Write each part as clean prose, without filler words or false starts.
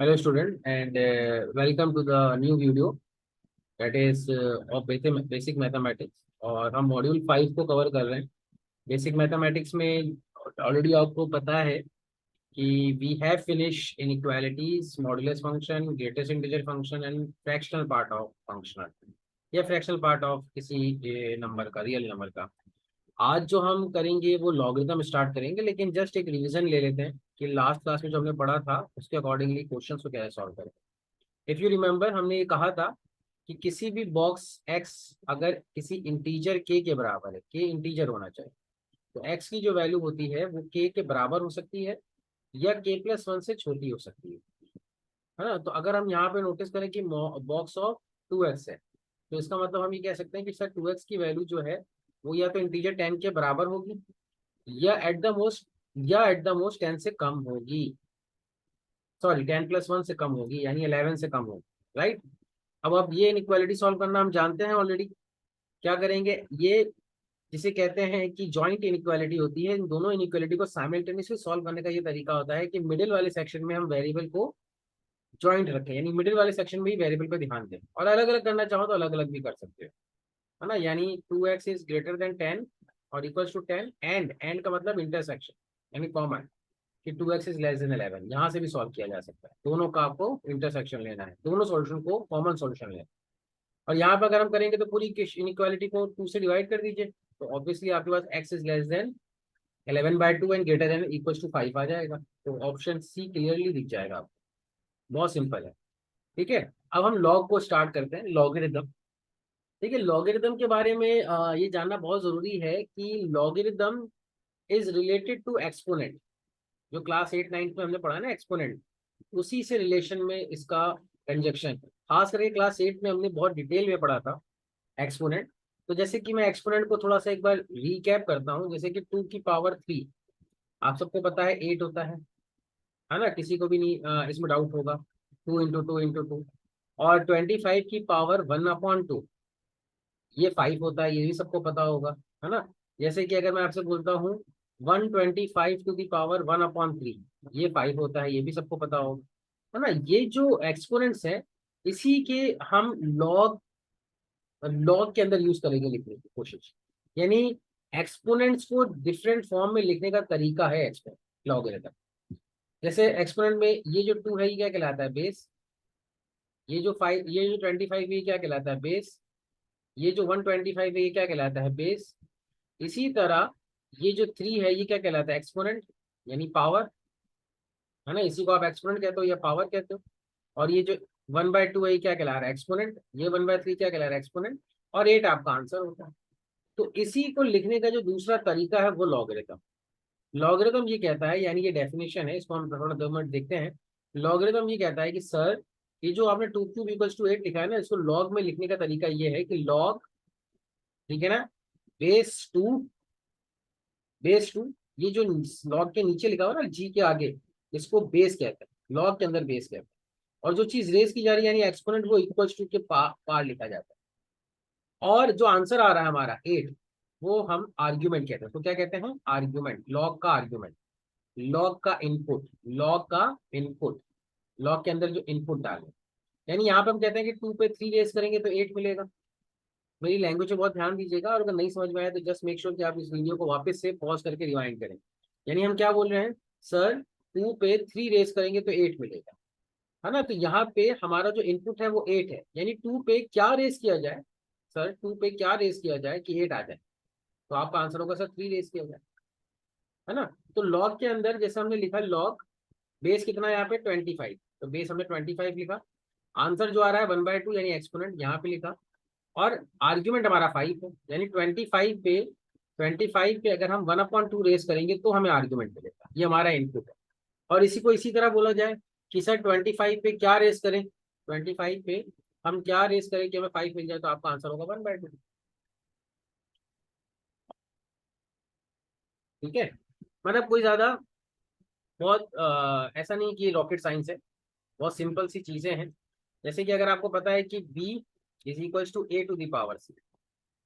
Hello student and welcome to the new video that is of basic mathematics। और हम module 5 को cover कर रहे हैं। बेसिक मैथमेटिक्स में ऑलरेडी आपको पता है कि we have finish inequalities, modulus function, greatest integer function and fractional part of functional या फ्रैक्शनल पार्ट ऑफ किसी नंबर का, रियल नंबर का। आज जो हम करेंगे वो लॉगरिथम स्टार्ट करेंगे, लेकिन जस्ट एक रिवीजन ले लेते हैं कि लास्ट क्लास में जो हमने पढ़ा था उसके अकॉर्डिंगली क्वेश्चंस को कैसे सॉल्व करें। इफ यू रिमेंबर, हमने ये कहा था कि किसी भी बॉक्स एक्स अगर किसी इंटीजर के बराबर है, के इंटीजर होना चाहिए, तो एक्स की जो वैल्यू होती है वो के बराबर हो सकती है या k+1 से छोटी हो सकती है ना। तो अगर हम यहाँ पे नोटिस करें कि बॉक्स ऑफ 2x है, तो इसका मतलब हम ये कह सकते हैं कि सर 2x की वैल्यू जो है वो या तो इंटीजर 10 के बराबर होगी या एट द मोस्ट 10 से कम होगी, सॉरी 10+1 से कम होगी, यानी 11 से कम होगी, राइट। अब ये इनइक्वालिटी सॉल्व करना हम जानते हैं ऑलरेडी। क्या करेंगे, ये जिसे कहते हैं कि जॉइंट इनइक्वालिटी होती है, इन दोनों इनइक्वालिटी को साइमल्टेनियसली सॉल्व करने का ये तरीका होता है कि मिडिल वाले सेक्शन में हम वेरिएबल को जॉइंट रखें, यानी मिडिल वाले सेक्शन में ही वेरिएबल पर ध्यान दें, और अलग अलग करना चाहो तो अलग अलग भी कर सकते हो, है ना। यानी 2x इज ग्रेटर देन 10 और इक्वल्स टू 10, एंड का मतलब इंटरसेक्शन यानी कॉमन, कि 2x इज लेस देन 11, यहाँ से भी सॉल्व किया जा सकता है। दोनों का आपको इंटरसेक्शन लेना है, दोनों सॉल्यूशन को कॉमन सॉल्यूशन लेना है। और यहाँ पर अगर हम करेंगे तो पूरी इनइक्वालिटी को 2 से डिवाइड कर दीजिए, तो ऑब्वियसली आपके पास x is less than 11/2 and greater than equals to 5 आ जाएगा। तो ऑप्शन सी क्लियरली दिख जाएगा आपको। बहुत सिंपल है, ठीक है। अब हम लॉग को स्टार्ट करते हैं, लॉगरिथम। ठीक है, लॉगरिथम के बारे में ये जानना बहुत जरूरी है कि logarithm is related to exponent. जो क्लास 8 9 में हमने पढ़ा ना एक्सपोनेंट, उसी से रिलेशन में इसका कंजक्शन। खास करके क्लास 8 में हमने बहुत डिटेल में पढ़ा था एक्सपोनेंट। तो जैसे कि मैं एक्सपोनेंट को थोड़ा सा एक बार रीकैप करता हूँ, जैसे कि 2 की पावर 3 आप सबको पता है 8 होता है ना, किसी को भी नहीं इसमें डाउट होगा। 2 × 2 × 2 और 25 की पावर 1/2 ये 5 होता है, ये भी सबको पता होगा, है ना। जैसे कि अगर मैं आपसे बोलता हूँ 125 टू दी पावर 1/3 ये 5 होता है, ये भी सबको पता होगा, है ना। ये जो एक्सपोनेंट्स है इसी के हम लॉग लॉग के अंदर यूज करेंगे लिखने की कोशिश, यानी एक्सपोनेंट्स को डिफरेंट फॉर्म में लिखने का तरीका है एक्सपोनेंट लॉगरिथम। जैसे एक्सपोनेंट में ये जो 2 है ये क्या कहलाता है, बेस। ये जो 25 है ये क्या कहलाता है, बेस। ये जो 125 है ये क्या कहलाता है, बेस। इसी तरह ये जो 3 है ये क्या कहलाता है, एक्सपोनेंट यानी पावर, है ना। इसी को आप एक्सपोनेंट कहते हो या पावर कहते हो। और ये जो 1/2 है ये क्या कहला रहा है, एक्सपोनेंट। ये 1/3 क्या कहला रहा है, एक्सपोनेंट। और 8 आपका आंसर होता है। तो इसी को लिखने का जो दूसरा तरीका है वो लॉगरिथम। लॉगरिथम ये कहता है, यानी ये डेफिनेशन है, इसको हम थोड़ा 2 मिनट देखते हैं। लॉगरिथम ये कहता है कि सर ये जो आपने 2³ = 8 लिखा है ना, इसको लॉग में लिखने का तरीका ये है कि लॉग, ठीक है ना, बेस 2, बेस 2। ये जो लॉग के नीचे लिखा हुआ ना जी के आगे, इसको बेस कहते हैं, लॉग के अंदर बेस कहते हैं। और जो चीज रेस की जा रही है यानी एक्सपोनेंट, वो इक्वल्स टू के पार लिखा जाता है। और जो आंसर आ रहा है हमारा 8, वो हम आर्ग्यूमेंट कहते हैं। तो क्या कहते हैं, आर्ग्यूमेंट, लॉग का आर्ग्यूमेंट, लॉग का इनपुट, लॉग का इनपुट, लॉग के अंदर जो इनपुट डाले। यानी यहाँ पे हम कहते हैं कि 2 पे 3 रेस करेंगे तो 8 मिलेगा। मेरी लैंग्वेज पे बहुत ध्यान दीजिएगा, और अगर नहीं समझ में आया तो जस्ट मेक श्योर कि आप इस वीडियो को वापस से पॉज करके रिवाइंड करें। यानी हम क्या बोल रहे हैं, सर 2 पे 3 रेस करेंगे तो 8 मिलेगा, है ना। तो यहाँ पे हमारा जो इनपुट है वो 8 है, यानी 2 पे क्या रेस किया जाए, सर 2 पे क्या रेस किया जाए कि 8 आ जाए। तो आपका आंसर होगा सर 3 रेस किया जाए, है ना। तो लॉग के अंदर जैसे हमने लिखा लॉग, बेस कितना है यहाँ पे 25, तो बेस हमने 25 लिखा। आंसर जो आ रहा है 1/2 यानी एक्सपोनेंट यहाँ पे लिखा। और आर्ग्यूमेंट हमारा 5 है, यानी 25 पे अगर हम 1/2 रेस करेंगे तो हमें आर्ग्यूमेंट मिलेगा, ये हमारा इनपुट है। और इसी को इसी तरह बोला जाए कि सर 25 पे क्या रेस करें, 25 पे हम क्या रेस करें कि हमें 5 मिल जाए, तो आपका आंसर होगा 1/2। ठीक है, मतलब कोई ज्यादा बहुत ऐसा नहीं कि रॉकेट साइंस है, बहुत सिंपल सी चीजें हैं। जैसे कि अगर आपको पता है कि b = a⁴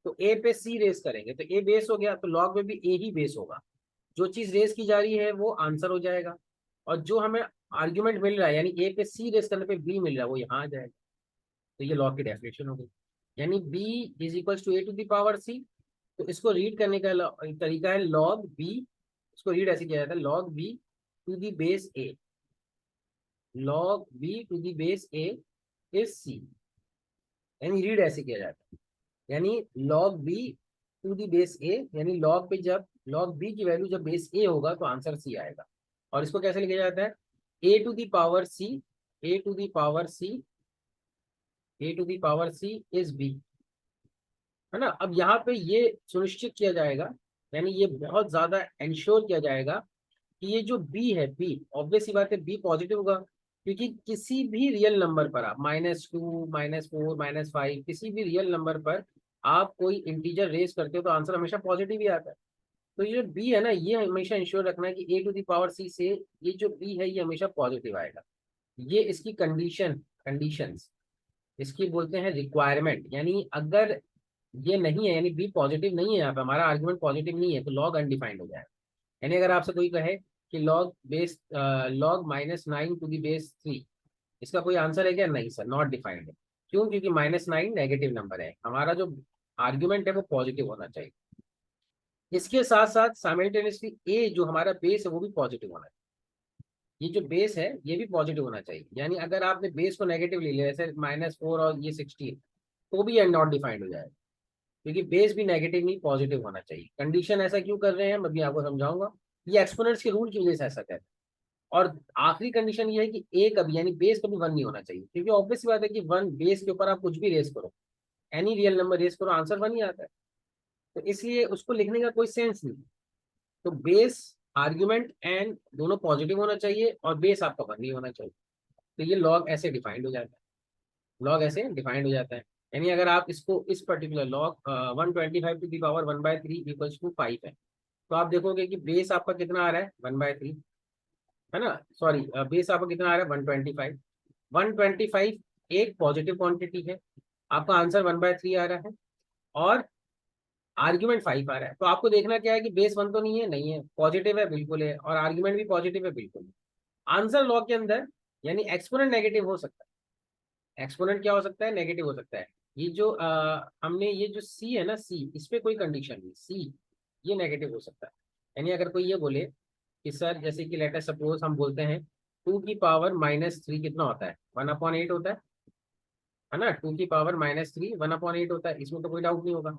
तो ए पे सी रेस करेंगे तो ए बेस हो गया, तो लॉग में भी ए ही बेस होगा। जो चीज रेस की जा रही है वो आंसर हो जाएगा। और जो हमें आर्ग्यूमेंट मिल रहा है यानी ए पे सी रेस करने पे बी मिल रहा है वो यहाँ आ जाएगा। तो ये लॉग की डेफिनेशन हो गई। यानी B is equal to A to the power C. तो इसको रीड करने का तरीका है लॉग बी। इसको रीड ऐसे किया जाता है log B to the base A. Log B to the base A is C. यानी रीड ऐसे किया जाता है यानी log B to the base A यानी लॉग पे जब लॉग बी की वैल्यू जब बेस ए होगा तो आंसर सी आएगा। और इसको कैसे लिखा जाता है A to the power C. A to the power C A to the power C is B. है ना। अब यहाँ पे ये सुनिश्चित किया जाएगा यानी ये बहुत ज्यादा इंश्योर किया जाएगा कि ये जो बी है बी ऑब्वियस सी बात है बी पॉजिटिव होगा। क्योंकि किसी भी रियल नंबर पर आप -2 -4 -5 किसी भी रियल नंबर पर आप कोई इंटीजर रेज करते हो तो आंसर हमेशा पॉजिटिव ही आता है। तो ये जो बी है ना ये हमेशा इंश्योर रखना है कि ए टू द पावर सी से ये जो बी है ये हमेशा पॉजिटिव आएगा। ये इसकी कंडीशंस इसकी बोलते हैं रिक्वायरमेंट। यानी अगर ये नहीं है यानी बी पॉजिटिव नहीं है यहाँ पे हमारा आर्गुमेंट पॉजिटिव नहीं है तो लॉग अनडिफाइंड हो जाएगा। यानी अगर आपसे कोई कहे कि लॉग -9 टू द बेस 3 इसका कोई आंसर है क्या नहीं सर नॉट डिफाइंड है। क्यों क्योंकि -9 नेगेटिव नंबर है हमारा जो आर्ग्यूमेंट है वो पॉजिटिव होना चाहिए। इसके साथ साथ साइमल्टेनियसली ए जो हमारा बेस है वो भी पॉजिटिव होना चाहिए। ये जो बेस है ये भी पॉजिटिव होना चाहिए। यानी अगर आपने बेस को नेगेटिव ले लिया जैसे -4 और ये 16 तो भी ये नॉट डिफाइंड हो जाएगा। क्योंकि बेस भी नेगेटिव नहीं पॉजिटिव होना चाहिए। कंडीशन ऐसा क्यों कर रहे हैं मैं भी आपको समझाऊंगा। ये एक्सपोनेंट्स के रूल की वजह से ऐसा कहते हैं। और आखिरी कंडीशन ये है कि ए कभी यानी बेस कभी 1 नहीं होना चाहिए। क्योंकि ऑब्वियस बात है कि 1 बेस के ऊपर आप कुछ भी रेस करो एनी रियल नंबर रेस करो आंसर 1 ही आता है। तो इसलिए उसको लिखने का कोई सेंस नहीं। तो बेस आर्ग्यूमेंट एंड दोनों पॉजिटिव होना चाहिए और बेस आपका 1 नहीं होना चाहिए। तो ये लॉग ऐसे डिफाइंड हो जाता है। लॉग ऐसे डिफाइंड हो जाता है। यानी अगर आप इसको इस particular log 125 to the power 1/3 equals to 5 है तो आप देखोगे कि बेस आपका कितना आ रहा है 1/3। है ना। सॉरी बेस आपका कितना आ रहा है 125। 125 एक पॉजिटिव क्वांटिटी है। आपका आंसर 1/3 आ रहा है और आर्ग्यूमेंट 5 आ रहा है। तो आपको देखना क्या है कि बेस 1 तो नहीं है नहीं है पॉजिटिव है बिल्कुल है और आर्ग्यूमेंट भी पॉजिटिव है बिल्कुल है। आंसर लॉग के अंदर यानी एक्सपोनेंट नेगेटिव हो सकता है। एक्सपोनेंट क्या हो सकता है नेगेटिव हो सकता है। ये जो हमने ये जो सी है ना सी इस पे कोई कंडीशन नहीं सी ये नेगेटिव हो सकता है। यानी अगर कोई ये बोले कि सर जैसे कि लेटर सपोज हम बोलते हैं 2 की पावर -3 कितना होता है 1/8 होता है ना। 2 की पावर -3 1/8 होता है इसमें तो कोई डाउट नहीं होगा।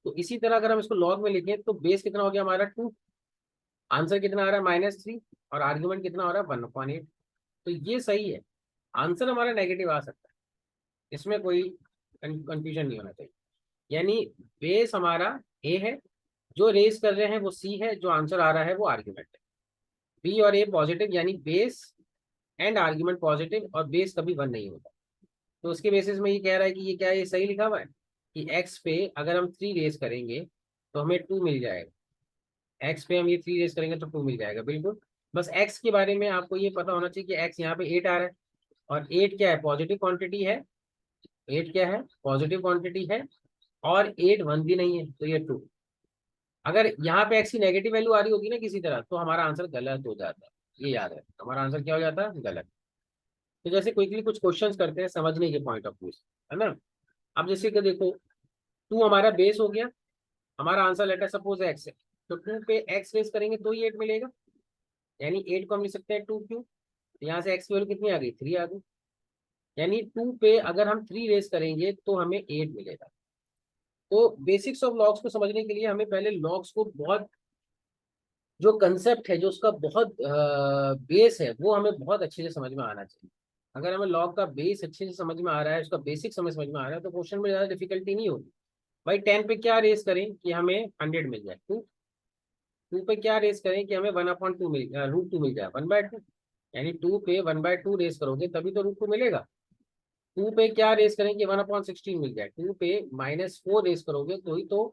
तो इसी तरह अगर हम इसको लॉग में लिखें तो बेस कितना हो गया हमारा 2। आंसर कितना आ रहा है -3 और आर्ग्यूमेंट कितना हो रहा है 1/8। तो ये सही है। आंसर हमारा नेगेटिव आ सकता है इसमें कोई कंफ्यूजन नहीं होना चाहिए। यानी बेस हमारा ए है जो रेस कर रहे हैं वो सी है जो आंसर आ रहा है वो आर्ग्यूमेंट है। बी और ए पॉजिटिव यानी बेस एंड आर्ग्यूमेंट पॉजिटिव और बेस कभी 1 नहीं होता। तो उसके बेसिस में ये कह रहा है कि ये क्या है ये सही लिखा हुआ है कि एक्स पे अगर हम 3 रेस करेंगे तो हमें 2 मिल जाएगा। एक्स पे हम ये 3 रेस करेंगे तो 2 मिल जाएगा बिल्कुल। बस एक्स के बारे में आपको ये पता होना चाहिए कि एक्स यहाँ पे 8 आ रहा है और 8 क्या है पॉजिटिव क्वांटिटी है। 8 क्या है पॉजिटिव क्वांटिटी है और 8 1 भी नहीं है तो ये 2। अगर यहाँ पे एक्स की नेगेटिव वैल्यू आ रही होगी ना किसी तरह तो हमारा आंसर गलत हो जाता है। ये याद है हमारा आंसर क्या हो जाता है गलत। तो जैसे क्विकली कुछ क्वेश्चंस करते हैं समझने के पॉइंट ऑफ व्यू से है ना। अब जैसे कि देखो 2 हमारा बेस हो गया हमारा आंसर लेटर सपोज एक्स है। तो 2 पे एक्स रेस करेंगे तो ही 8 मिलेगा। यानी 8 को हम लिख सकते हैं 2 क्यू। यहाँ से एक्स की वैल्यू कितनी आ गई 3 आ गई। यानी 2 पे अगर हम 3 रेस करेंगे तो हमें 8 मिलेगा। तो बेसिक्स ऑफ लॉग्स को समझने के लिए हमें पहले लॉग्स को बहुत जो कंसेप्ट है जो उसका बहुत बेस है वो हमें बहुत अच्छे से समझ में आना चाहिए। अगर हमें लॉग का बेस अच्छे से समझ में आ रहा है उसका बेसिक समझ में आ रहा है तो क्वेश्चन में ज़्यादा डिफिकल्टी नहीं होगी। भाई 10 पे क्या रेस करें कि हमें 100 मिल जाए 2। 2 पे क्या रेस करें कि हमें 1/2 √2 मिल जाए 1/2। यानी 2 पे 1/2 रेस करोगे तभी तो √2 मिलेगा। 2 पे क्या रेस करें कि 1/16 मिल जाए। 2 पे -4 रेस करोगे तो ही तो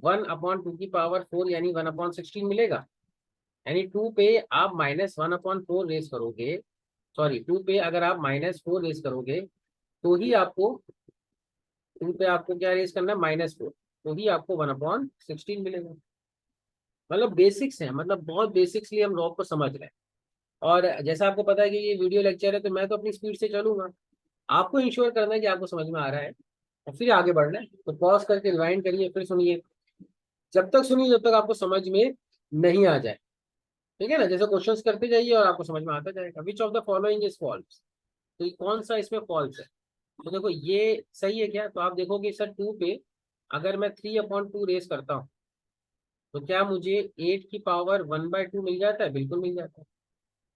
1/2 की पावर 4 यानी 1/16 मिलेगा। यानी 2 पे आप -1/4 रेस करोगे। सॉरी 2 पे अगर आप -4 रेस करोगे तो ही आपको 2 पे आपको क्या रेस करना है -4 तो ही आपको 1/16 मिलेगा। मतलब बेसिक्स है मतलब बहुत बेसिक्सली हम लॉग को समझ रहे हैं। और जैसा आपको पता है कि ये वीडियो लेक्चर है तो मैं तो अपनी स्पीड से चलूंगा, आपको इंश्योर करना है कि आपको समझ में आ रहा है और फिर आगे बढ़ना है। तो पॉज करके रिवाइंड करिए, फिर सुनिए, जब तक सुनिए जब तक आपको समझ में नहीं आ जाए। ठीक है ना, जैसे क्वेश्चंस करते जाइए और आपको समझ में आता जाएगा। Which of the following is false, तो ये कौन सा इसमें फॉल्स है। तो देखो ये सही है क्या, तो आप देखोगे सर 2 पे अगर मैं 3/2 रेस करता हूँ तो क्या मुझे 8 की पावर 1/2 मिल जाता है, बिल्कुल मिल जाता है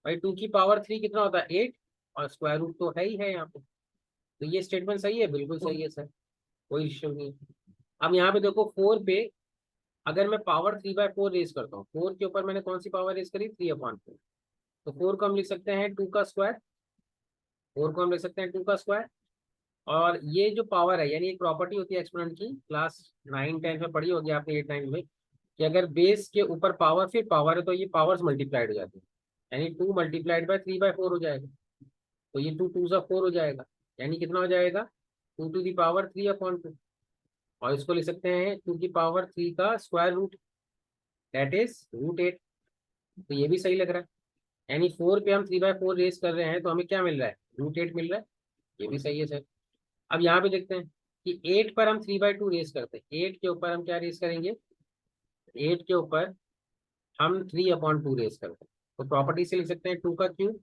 भाई। 2 की पावर 3 कितना होता है 8, और स्क्वायर रूट तो है ही है यहाँ पे। तो ये स्टेटमेंट सही है, बिल्कुल सही है सर, कोई इश्यू नहीं है। अब यहाँ पे देखो 4 पे अगर मैं पावर 3/4 रेस करता हूँ, 4 के ऊपर मैंने कौन सी पावर रेस करी, 3/4, तो 4 को हम लिख सकते हैं 2 का स्क्वायर, 4 को हम लिख सकते हैं 2 का स्क्वायर। और ये जो पावर है, यानी एक प्रॉपर्टी होती है एक्सपोनेंट की, क्लास 9-10 में पढ़ी होगी आपने, 8-9 में, कि अगर बेस के ऊपर पावर फिर पावर है तो ये पावर्स मल्टीप्लाइड हो जाती है, यानी 2 × 3/3/4 हो जाएगा। तो ये 2 2 सा 4 हो जाएगा, यानी कितना हो जाएगा 2 to the power 3/2। और इसको लिख सकते हैं 2 की पावर 3 का स्क्वायर रूट, दैट इज √8। तो ये भी सही लग रहा है, यानी 4 पे हम 3/4 रेस कर रहे हैं तो हमें क्या मिल रहा है, √8 मिल रहा है। ये भी सही है सर। अब यहाँ पे देखते हैं कि 8 पर हम 3/2 रेस करते हैं, 8 के ऊपर हम क्या रेस करेंगे, 8 के ऊपर हम 3/2 रेस करते हैं। तो प्रॉपर्टी से लिख सकते हैं 2 का क्यूब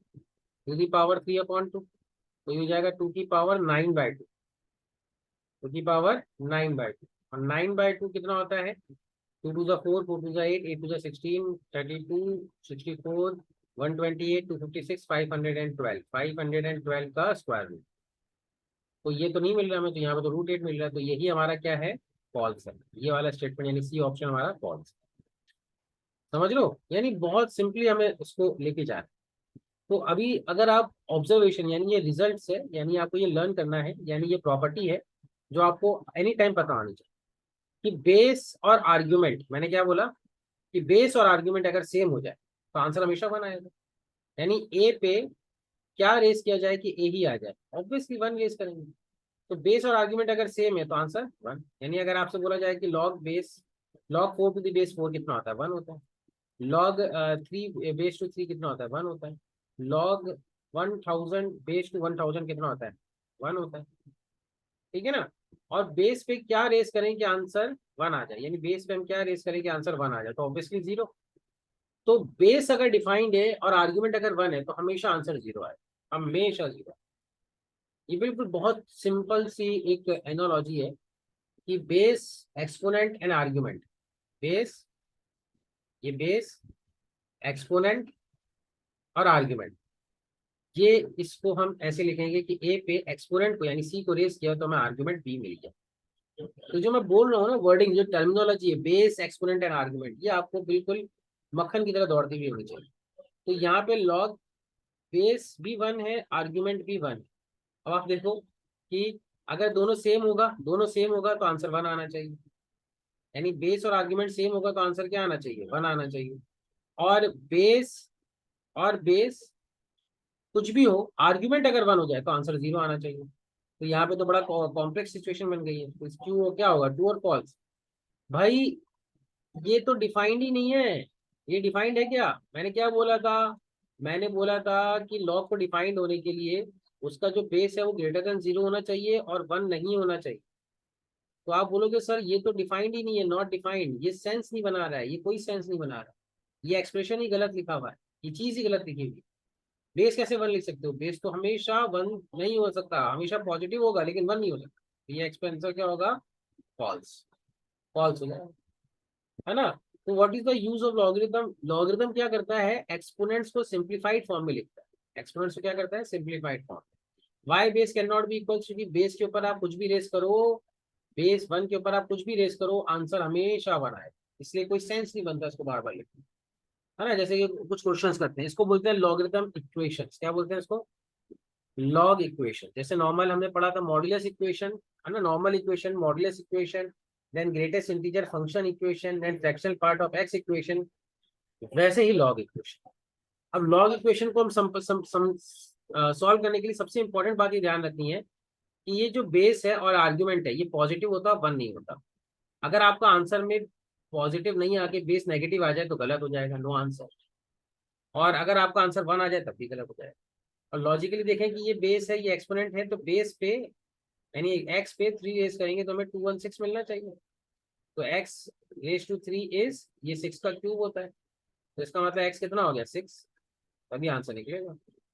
2 की पावर 3/2, तो ये हो जाएगा 2 की पावर 9/2, 2 की पावर 9/2। और 9/2 कितना होता है, 2 to the 4, 4 to the 8, 8 to the 16, 32, 64, 128, 256, 512, 512 का स्क्वायर रूट। तो ये तो नहीं मिल रहा हमें, तो यहाँ पे तो √8 मिल रहा है, तो यही हमारा क्या है, फॉल्स है। ये वाला स्टेटमेंट यानी सी ऑप्शन हमारा फॉल्स। समझ लो, यानी बहुत सिंपली हमें उसको लेके जा रहे हैं। तो अभी अगर आप ऑब्जर्वेशन, यानी ये रिजल्ट्स है, यानी आपको ये लर्न करना है, यानी ये प्रॉपर्टी है जो आपको एनी टाइम पता होनी चाहिए, कि बेस और आर्ग्यूमेंट, मैंने क्या बोला कि बेस और आर्ग्यूमेंट अगर सेम हो जाए तो आंसर हमेशा 1 आएगा। यानी ए पे क्या रेस किया जाए कि ए ही आ जाए, ऑब्वियसली 1 रेस करेंगे। तो बेस और आर्ग्यूमेंट अगर सेम है तो आंसर 1। यानी अगर आपसे बोला जाए कि log 4 to the base 4 कितना होता है, 1 होता है। log 3 base to 3 कितना होता है, 1 होता है। log 1000 base to 1000 कितना होता है, 1 होता है। ठीक है ना। और बेस पे क्या रेस करें कि आंसर 1 आ जाए, यानी बेस पे हम क्या रेस करें कि आंसर 1 आ जाए, तो ऑब्वियसली 0। तो बेस अगर डिफाइंड है और आर्ग्यूमेंट अगर 1 है तो हमेशा आंसर 0 आए, हमेशा 0। ये बिल्कुल बहुत सिंपल सी एक एनोलॉजी है कि base, exponent and argument. Base, ये बेस, एक्सपोनेंट और आर्ग्यूमेंट, ये इसको हम ऐसे लिखेंगे कि ए पे एक्सपोनेंट को यानी सी को रेस किया तो हमें आर्ग्यूमेंट बी मिल गया। तो जो मैं बोल रहा हूँ ना वर्डिंग, जो टर्मिनोलॉजी है, बेस, एक्सपोनेंट एंड आर्ग्यूमेंट, ये आपको बिल्कुल मक्खन की तरह दौड़ती हुई होनी चाहिए। तो यहाँ पे लॉग बेस भी 1 है, आर्ग्यूमेंट भी 1। अब आप देखो कि अगर दोनों सेम होगा तो आंसर 1 आना चाहिए, यानी बेस और आर्ग्यूमेंट सेम होगा तो आंसर क्या आना चाहिए, 1 आना चाहिए। और बेस कुछ भी हो, आर्ग्यूमेंट अगर 1 हो जाए तो आंसर 0 आना चाहिए। तो यहाँ पे तो बड़ा कॉम्प्लेक्स सिचुएशन बन गई है। तो क्यों, क्या होगा, ट्रू और फॉल्स। भाई ये तो डिफाइंड ही नहीं है, ये डिफाइंड है क्या, मैंने क्या बोला था, मैंने बोला था कि लॉग को डिफाइंड होने के लिए उसका जो बेस है वो >0 होना चाहिए और 1 नहीं होना चाहिए। तो आप बोलोगे सर ये तो डिफाइंड ही नहीं है, नॉट डिफाइंड, ये सेंस नहीं बना रहा है, ये कोई सेंस नहीं बना रहा, ये एक्सप्रेशन ही गलत लिखा हुआ है, ये चीज ही गलत लिखी हुई है। बेस कैसे 1 लिख सकते हो, बेस तो हमेशा 1 नहीं हो सकता, हमेशा पॉजिटिव होगा लेकिन 1 नहीं हो सकता। तो ये एक्सपेंसर क्या होगा, फॉल्स, फॉल्स हो जाएगा, है ना। तो what is the use of logarithm, logarithm क्या करता है, एक्सपोनेंट्स को सिंप्लीफाइड फॉर्म में लिखता है, एक्सपोनेंट्स को क्या करता है, simplified form. Y base can not be equal, क्योंकि बेस के ऊपर आप कुछ भी रेस करो, बेस 1 के ऊपर आप कुछ भी रेस करो आंसर हमेशा 1 आए, इसलिए कोई सेंस नहीं बनता इसको बार बार लिखने, है ना। जैसे कि कुछ क्वेश्चंस करते हैं, इसको बोलते हैं लॉगरिथम इक्वेशंस, क्या बोलते हैं इसको, लॉग इक्वेशन। जैसे नॉर्मल हमने पढ़ा था मॉड्यूलस इक्वेशन, है ना, normal equation, modulus equation, then greatest integer function equation, then fractional part of x equation, वैसे ही लॉग इक्वेशन। अब लॉग इक्वेशन को हम सॉल्व करने के लिए सबसे इंपॉर्टेंट बात ये ध्यान रखनी है कि ये जो बेस है और आर्ग्यूमेंट है ये पॉजिटिव होता है, 1 नहीं होता। अगर आपका आंसर में पॉजिटिव नहीं आके बेस नेगेटिव आ जाए तो गलत हो जाएगा, नो आंसर। और अगर आपका आंसर 1 आ जाए तब भी गलत हो जाए। और लॉजिकली देखें कि ये बेस है, ये एक्सपोनेंट है, तो बेस पे यानी एक्स पे 3 रेस करेंगे तो हमें 216 मिलना चाहिए। तो एक्स रेस टू 3 इज, ये 6 का क्यूब होता है, तो इसका मतलब एक्स कितना हो गया 6, तभी आंसर निकलेगा।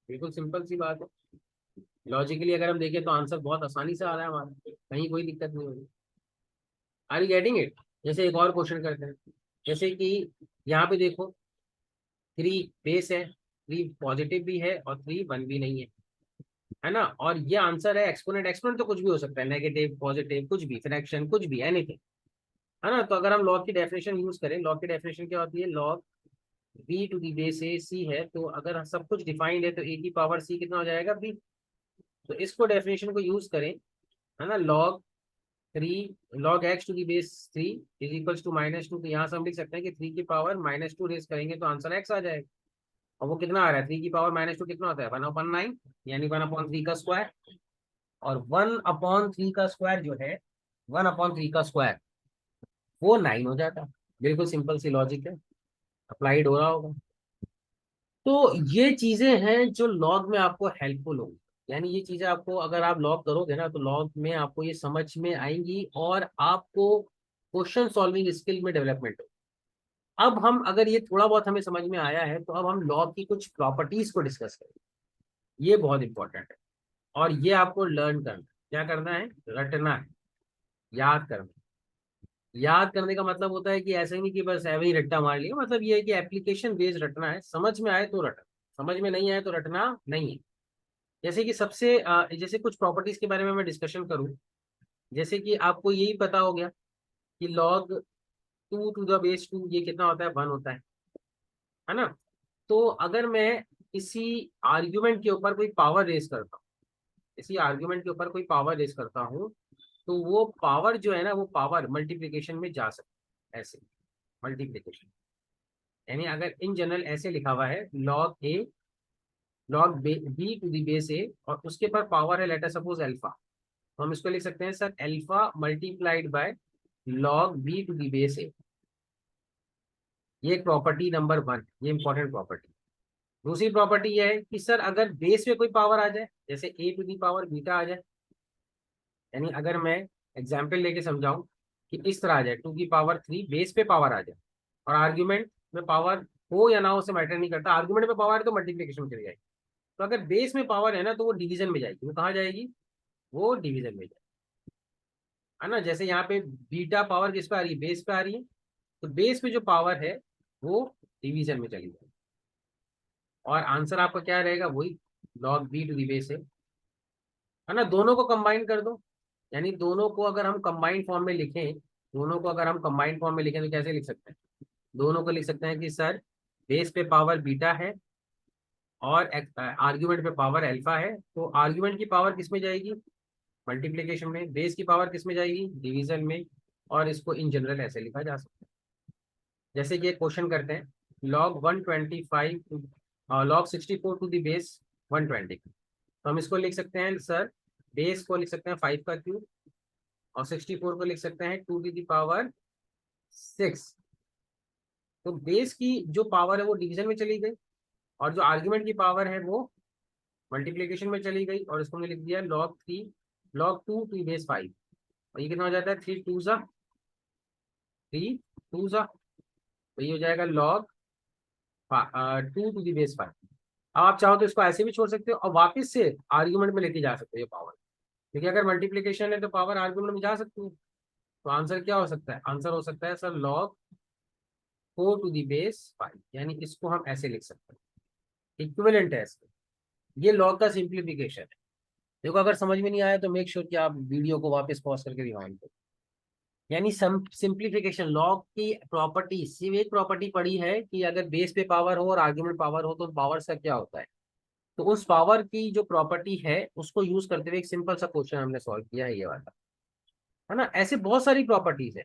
बिल्कुल सिंपल सी बात है। लॉजिकली अगर हम देखें तो आंसर बहुत आसानी से आ रहा है हमारा, कहीं कोई दिक्कत नहीं होगी। Are you getting it? जैसे एक और क्वेश्चन करते हैं, जैसे कि यहाँ पे देखो 3 बेस है, 3 पॉजिटिव भी है और 3 1 भी नहीं है ना। और ये आंसर है एक्सपोनेंट। एक्सपोनेंट तो कुछ भी हो सकता है, नेगेटिव पॉजिटिव कुछ भी, फ्रैक्शन कुछ भी, एनीथिंग, है ना। तो अगर हम लॉग की डेफिनेशन यूज करें, लॉग की डेफिनेशन क्या होती है, log B to the base A C है, तो अगर सब कुछ डिफाइंड है तो ए की पावर सी कितना हो जाएगा बी। तो इसको डेफिनेशन को यूज करें, है ना, log 3 log x to the base 3 is equals to -2, तो यहाँ से हम लिख सकते हैं कि 3 की पावर -2 रेस करेंगे तो आंसर एक्स आ जाएगा। और वो कितना आ रहा है, 3 की पावर -2 कितना होता है 1/9, यानी 1/3 का स्क्वायर। और 1/3 का स्क्वायर जो है, 1/3 का स्क्वायर वो 9 हो जाता है। बिल्कुल सिंपल सी लॉजिक है, अप्लाइड हो रहा होगा। तो ये चीजें हैं जो लॉग में आपको हेल्पफुल होंगी। यानी ये चीजें आपको, अगर आप लॉग करोगे ना, तो लॉग में आपको ये समझ में आएंगी और आपको क्वेश्चन सॉल्विंग स्किल में डेवलपमेंट हो। अब हम, अगर ये थोड़ा बहुत हमें समझ में आया है, तो अब हम लॉग की कुछ प्रॉपर्टीज को डिस्कस करेंगे। ये बहुत इंपॉर्टेंट है और ये आपको लर्न करना है। क्या करना है, रटना है, याद करना है। याद करने का मतलब होता है कि ऐसे नहीं कि बस ऐसे ही रट्टा मार लिया, मतलब ये है कि एप्लीकेशन बेस्ड रटना है। समझ में आए तो रटना, समझ में नहीं आए तो रटना नहीं है। जैसे कि सबसे जैसे कुछ प्रॉपर्टीज के बारे में मैं डिस्कशन करूं, जैसे कि आपको यही पता हो गया कि लॉग 2 टू द बेस 2 ये कितना होता है 1 होता है ना। तो अगर मैं किसी आर्ग्यूमेंट के ऊपर कोई पावर रेस करता हूँ, किसी आर्ग्यूमेंट के ऊपर कोई पावर रेस करता हूँ, तो वो पावर जो है ना, वो पावर मल्टीप्लीकेशन में जा सकती है, ऐसे मल्टीप्लीकेशन। यानी अगर इन जनरल ऐसे लिखा हुआ है log A, log B to the base A, और उसके पर पावर है लेटर सपोज अल्फा, तो हम इसको लिख सकते हैं sir alpha multiplied by log B to the base A. ये प्रॉपर्टी नंबर 1, ये इंपॉर्टेंट प्रॉपर्टी। दूसरी प्रॉपर्टी ये है कि सर अगर बेस पे कोई पावर आ जाए, जैसे ए टू दी पावर बीटा आ जाए, यानी अगर मैं एग्जाम्पल लेके समझाऊं कि इस तरह आ जाए 2 की पावर 3 बेस पे पावर आ जाए, और आर्ग्यूमेंट में पावर हो या ना हो से मैटर नहीं करता, आर्ग्यूमेंट में पावर है तो मल्टीप्लीकेशन करी जाएगी। तो अगर बेस में पावर है ना, तो वो डिवीजन में जाएगी। वो कहाँ जाएगी, वो डिवीजन में जाएगी, है ना। जैसे यहाँ पे बीटा पावर किस पे आ रही है, बेस पे आ रही है, तो बेस पे जो पावर है वो डिवीजन में चली जाएगी। और आंसर आपका क्या रहेगा, वही log B to the base है ना। दोनों को कंबाइन कर दो, यानी दोनों को अगर हम कंबाइंड फॉर्म में लिखें, दोनों को अगर हम कंबाइंड फॉर्म में लिखें तो कैसे लिख सकते हैं, दोनों को लिख सकते हैं कि सर बेस पे पावर बीटा है और आर्ग्यूमेंट पे पावर अल्फा है, तो आर्ग्यूमेंट की पावर किस में जाएगी, मल्टीप्लीकेशन में, बेस की पावर किस में जाएगी, डिवीजन में। और इसको इन जनरल ऐसे लिखा जा सकता है, जैसे कि एक क्वेश्चन करते हैं, log 125 log 64 to the base 120, तो हम इसको लिख सकते हैं सर, बेस को लिख सकते हैं 5 का क्यूब, और 64 को लिख सकते हैं 2 की पावर 6। तो बेस की जो पावर है वो डिवीजन में चली गई, और जो आर्ग्यूमेंट की पावर है वो मल्टीप्लीकेशन में चली गई, और इसको हमने लिख दिया log 2 और ये कितना हो जाता है 3 2 तो ये हो जाएगा log 2 टू दी बेस 5। अब आप चाहो तो इसको ऐसे भी छोड़ सकते हो और वापस से आर्ग्यूमेंट में लेके जा सकते हो ये पावर, क्योंकि अगर मल्टीप्लीकेशन है तो पावर आर्ग्यूमेंट में जा सकती है। तो आंसर क्या हो सकता है, आंसर हो सकता है sir log 4 to the base 5, यानी इसको हम ऐसे लिख सकते हैं, इक्विवेलेंट है इसके। ये लॉग का सिंप्लीफिकेशन है। देखो अगर समझ में नहीं आया तो मेक श्योर कि आप वीडियो को वापस पॉज करके रिवाइंड करो। यानी सिंप्लीफिकेशन, लॉग की प्रॉपर्टी, सिर्फ एक प्रॉपर्टी पड़ी है कि अगर बेस पे पावर हो और आर्ग्यूमेंट पावर हो तो पावर का क्या होता है। तो उस पावर की जो प्रॉपर्टी है उसको यूज करते हुए एक सिंपल सा क्वेश्चन हमने सॉल्व किया है, ये वाला, है ना। ऐसे बहुत सारी प्रॉपर्टीज है,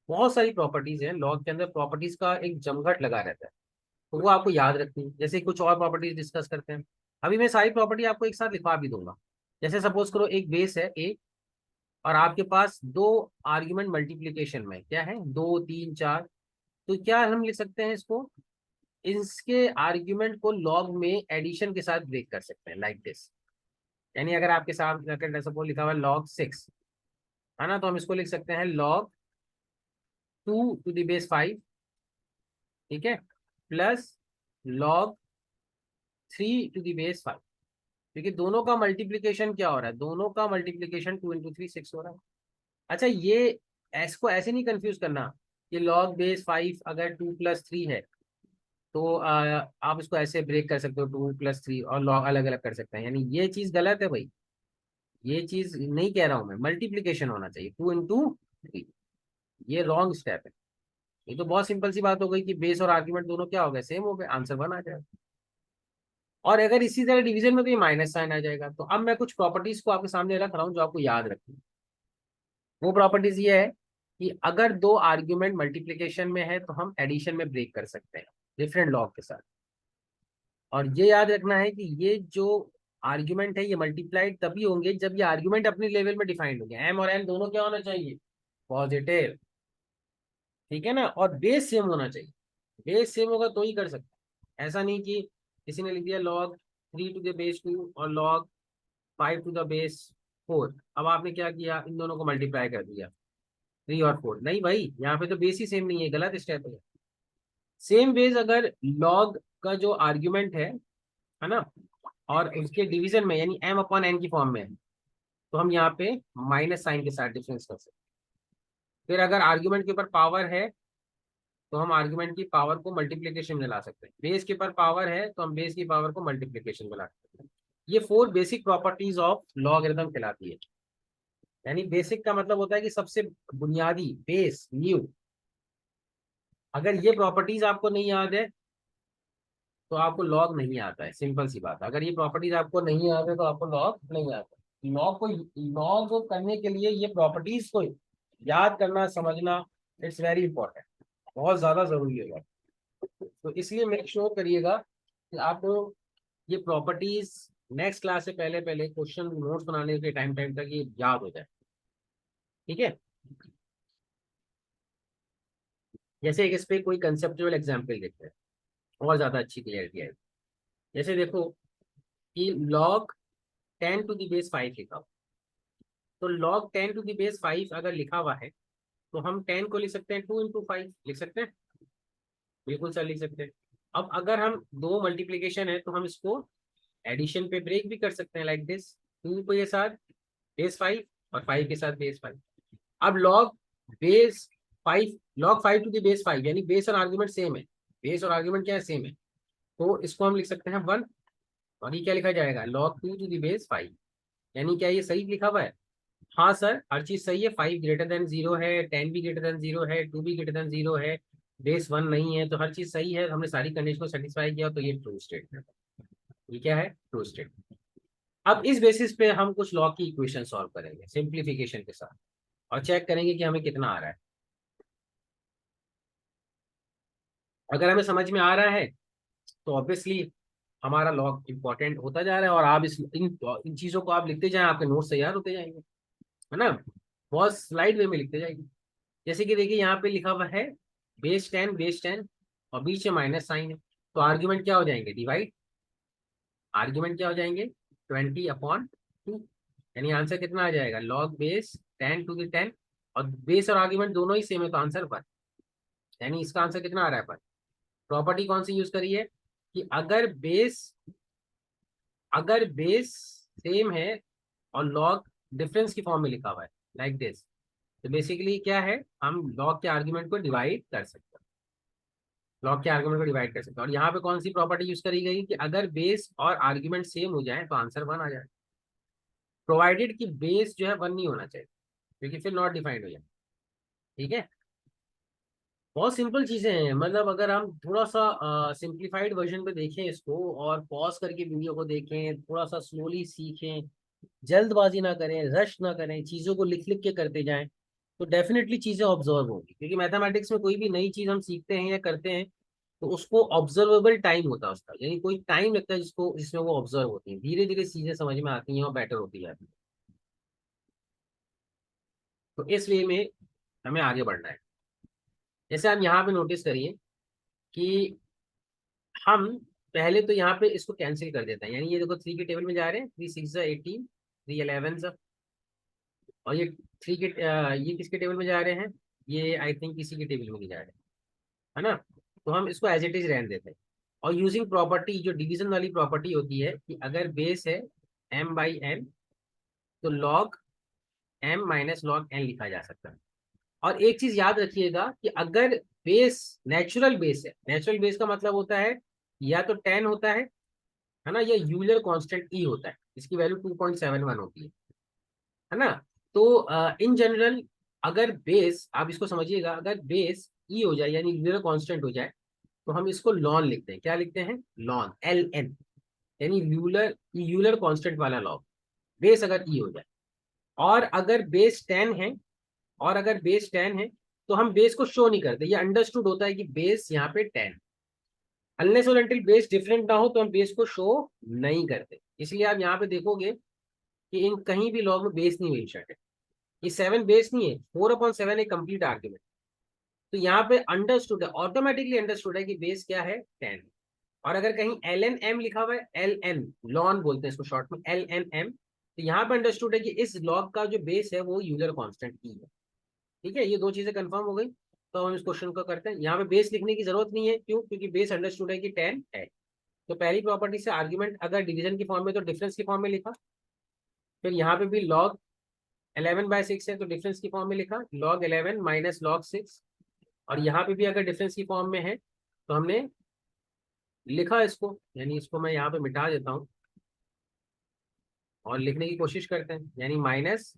बहुत सारी प्रॉपर्टीज है लॉग के अंदर, प्रॉपर्टीज का एक जमघट लगा रहता है, तो वो आपको याद रखनी है। जैसे कुछ और प्रॉपर्टीज डिस्कस करते हैं, अभी मैं सारी प्रॉपर्टी आपको एक साथ लिखवा भी दूंगा। जैसे सपोज करो एक बेस है ए, और आपके पास दो आर्ग्यूमेंट मल्टीप्लीकेशन में क्या है 2 3 4, तो क्या हम लिख सकते हैं इसको, इसके आर्ग्यूमेंट को लॉग में एडिशन के साथ ब्रेक कर सकते हैं लाइक दिस। यानी अगर आपके साथ सपोज लिखा हुआ है log 6, है ना, तो हम इसको लिख सकते हैं log 2 to the base 5, ठीक है, plus log 3 to the base 5, क्योंकि दोनों का मल्टीप्लीकेशन क्या हो रहा है, दोनों का मल्टीप्लीकेशन 2 into 3 6 हो रहा है। अच्छा, ये इसको ऐसे नहीं कंफ्यूज करना कि log base 5 अगर 2 + 3 है तो आप इसको ऐसे ब्रेक कर सकते हो, 2 + 3 और लॉग अलग अलग कर सकते हैं, यानी ये चीज गलत है भाई। ये चीज नहीं कह रहा हूं मैं, मल्टीप्लीकेशन होना चाहिए 2 into 3, ये रॉन्ग स्टेप है। ये तो बहुत सिंपल सी बात हो गई कि बेस और आर्ग्यूमेंट दोनों क्या हो गए, सेम हो गए, आंसर 1 आ जाएगा। और अगर इसी तरह डिवीजन में तो ये माइनस साइन आ जाएगा। तो अब मैं कुछ प्रॉपर्टीज को आपके सामने रख रहा हूँ जो आपको याद रखनी है। वो प्रॉपर्टीज ये है कि अगर दो आर्ग्यूमेंट मल्टीप्लीकेशन में है तो हम एडिशन में ब्रेक कर सकते हैं डिफरेंट लॉग के साथ। और ये याद रखना है कि ये जो आर्ग्यूमेंट है ये मल्टीप्लाइड तभी होंगे जब ये आर्ग्यूमेंट अपने लेवल में डिफाइंड होंगे, एम और एन दोनों क्या होना चाहिए, पॉजिटिव, ठीक है ना, और बेस सेम होना चाहिए। बेस सेम होगा तो ही कर सकते हैं। ऐसा नहीं कि किसी ने लिख दिया log 3 to the base 2 और log 5 to the base 4, अब आपने क्या किया, इन दोनों को मल्टीप्लाई कर दिया 3 और 4। नहीं भाई, यहाँ पे तो बेस ही सेम नहीं है, गलत स्टेप है। सेम वेज अगर लॉग का जो आर्ग्यूमेंट है ना, और उसके डिवीजन में यानी m/n की फॉर्म में है, तो हम यहाँ पे माइनस साइन के साथ डिफरेंस कर सकते हैं। फिर अगर आर्ग्यूमेंट के ऊपर पावर है तो हम आर्ग्यूमेंट की पावर को मल्टीप्लीकेशन में ला सकते हैं। बेस के ऊपर पावर है तो हम बेस की पावर को मल्टीप्लीकेशन में ला सकते हैं। ये 4 बेसिक प्रॉपर्टीज ऑफ लॉगरिथम कहलाती है। यानी बेसिक का मतलब होता है कि सबसे बुनियादी, बेस, न्यू। अगर ये प्रॉपर्टीज आपको नहीं याद है तो आपको लॉग नहीं आता है, सिंपल सी बात है। अगर ये प्रॉपर्टीज आपको नहीं याद है तो आपको लॉग नहीं आता। लॉग करने के लिए ये प्रॉपर्टीज को याद करना, समझना, इट्स वेरी इंपॉर्टेंट, बहुत ज्यादा जरूरी है। तो इसलिए मेक श्योर करिएगा कि आप ये प्रॉपर्टीज नेक्स्ट क्लास से पहले पहले क्वेश्चन नोट्स बनाने के टाइम टाइम तक ये याद हो जाए, ठीक है। जैसे एक इस पे कोई कंसेप्चुअल एग्जांपल देखते हैं और ज्यादा अच्छी क्लियरिटी है। जैसे देखो कि log 10 to the base 5 लिखा हुआ, तो log 10 to the base 5 अगर लिखा हुआ है तो हम 10 को लिख सकते हैं 2 into 5, लिख सकते हैं, बिल्कुल सर लिख सकते हैं। अब अगर हम दो मल्टीप्लीकेशन है तो हम इसको एडिशन पे ब्रेक भी कर सकते हैं लाइक दिस, 2 के साथ base 5 और 5 के साथ base 5। अब log 5 यानी बेस और आर्ग्यूमेंट सेम है, बेस और आर्ग्यूमेंट क्या है, सेम है, तो इसको हम लिख सकते हैं 1। और ये क्या लिखा जाएगा, log 2 to the base 5। यानी क्या ये सही लिखा हुआ है, हाँ सर हर चीज सही है, 5 greater than 0 है, 10 भी greater than 0 है, 2 भी greater than 0 है, base 1 नहीं है, तो हर चीज सही है, हमने सारी कंडीशन को सेटिस्फाई किया, तो ये ट्रू स्टेटमेंट है। ये क्या है, ट्रू स्टेटमेंट। अब इस बेसिस पे हम कुछ लॉ की इक्वेशन सॉल्व करेंगे सिंप्लीफिकेशन के साथ और चेक करेंगे कि हमें कितना आ रहा है। अगर हमें समझ में आ रहा है तो ऑब्वियसली हमारा लॉग इंपॉर्टेंट होता जा रहा है, और आप इन चीजों को आप लिखते जाएं, आपके नोट्स तैयार होते जाएंगे, है ना, बहुत स्लाइड वे में लिखते जाएंगे। जैसे कि देखिए यहाँ पे लिखा हुआ है base 10 और बीच में माइनस साइन है, तो आर्ग्यूमेंट क्या हो जाएंगे, डिवाइड, आर्ग्यूमेंट क्या हो जाएंगे 20/2, यानी आंसर कितना आ जाएगा, log base 10 to the 10, और बेस और आर्ग्यूमेंट दोनों ही सेम है तो आंसर 1, यानी इसका आंसर कितना आ रहा है 1। प्रॉपर्टी कौन सी यूज करी है कि अगर बेस सेम है और लॉग डिफरेंस की फॉर्म में लिखा हुआ है लाइक दिस, तो बेसिकली क्या है, हम लॉग के आर्ग्यूमेंट को डिवाइड कर सकते हैं, लॉग के आर्ग्यूमेंट को डिवाइड कर सकते हैं। और यहाँ पे कौन सी प्रॉपर्टी यूज करी गई कि अगर बेस और आर्ग्यूमेंट सेम हो जाए तो आंसर 1 आ जाए, प्रोवाइडेड कि बेस जो है 1 नहीं होना चाहिए, क्योंकि फिर नॉट डिफाइंड हो जाए, ठीक है। बहुत सिंपल चीजें हैं, मतलब अगर हम थोड़ा सा सिंप्लीफाइड वर्जन पे देखें इसको और पॉज करके वीडियो को देखें, थोड़ा सा स्लोली सीखें, जल्दबाजी ना करें, रश ना करें, चीजों को लिख लिख के करते जाएं, तो डेफिनेटली चीजें ऑब्जर्व होंगी। क्योंकि मैथमेटिक्स में कोई भी नई चीज हम सीखते हैं या करते हैं तो उसको ऑब्जर्वेबल टाइम होता है उसका, यानी कोई टाइम लगता है जिसको जिसमें वो ऑब्जर्व होती है, धीरे धीरे चीजें समझ में आती हैं और बेटर होती जाती है। तो इस वे में हमें आगे बढ़ना है। जैसे आप यहाँ पे नोटिस करिए कि हम पहले तो यहाँ पे इसको कैंसिल कर देते हैं, यानी ये देखो 3 के टेबल में जा रहे हैं, 3 6 18, 3 11, और ये 3 के ये किसके टेबल में जा रहे हैं, ये आई थिंक किसी के टेबल में नहीं जा रहे हैं, है ना। तो हम इसको एज इट इज रहने देते हैं। और यूजिंग प्रॉपर्टी, जो डिवीजन वाली प्रॉपर्टी होती है कि अगर बेस है m/n, तो log m minus log n लिखा जा सकता है। और एक चीज याद रखिएगा कि अगर बेस नेचुरल बेस है, नेचुरल बेस का मतलब होता है या तो 10 होता है ना, या यूलर कांस्टेंट ई होता है, इसकी वैल्यू 2.71 होती है ना। तो इन जनरल अगर बेस, आप इसको समझिएगा, अगर बेस ई हो जाए यानी यूलर कांस्टेंट हो जाए, तो हम इसको लॉन लिखते हैं। क्या लिखते हैं? लॉन, LN, यानी यूलर यूलर कांस्टेंट वाला लॉग, बेस अगर ई हो जाए। और अगर बेस 10 है, और अगर बेस 10 है, तो हम बेस को शो नहीं करते, ये अंडरस्टूड होता है कि बेस यहाँ पे 10, अनलेस और अनटिल बेस डिफरेंट ना हो तो हम बेस को शो नहीं करते। इसलिए आप यहाँ पे देखोगे कि इन कहीं भी लॉग में बेस नहीं मेंशन है। ये 7 बेस नहीं है, 4/7 एक कंप्लीट आर्ग्यूमेंट। तो यहाँ पे अंडरस्टूड है, ऑटोमेटिकली अंडरस्टूड है कि बेस क्या है? 10। और अगर कहीं LNM लिखा हुआ है, LN लॉन बोलते हैं इसको शॉर्ट में, LNM, तो यहाँ पे अंडरस्टूड है कि इस लॉग का जो बेस है वो यूलर कांस्टेंट ई है। ठीक है, ये दो चीजें कंफर्म हो गई। तो हम इस क्वेश्चन को करते हैं। यहाँ पे बेस लिखने की जरूरत नहीं है, क्यों? क्योंकि बेस अंडरस्टूड है कि 10 है। तो पहली प्रॉपर्टी से आर्ग्यूमेंट अगर डिवीजन की फॉर्म में तो डिफरेंस की फॉर्म में लिखा। फिर यहाँ पे भी log 11/6 है तो डिफरेंस की फॉर्म में लिखा, log 11 माइनस log 6। और यहाँ पे भी अगर डिफरेंस की फॉर्म में है तो हमने लिखा इसको, यानी इसको मैं यहाँ पे मिटा देता हूँ और लिखने की कोशिश करते हैं, यानी माइनस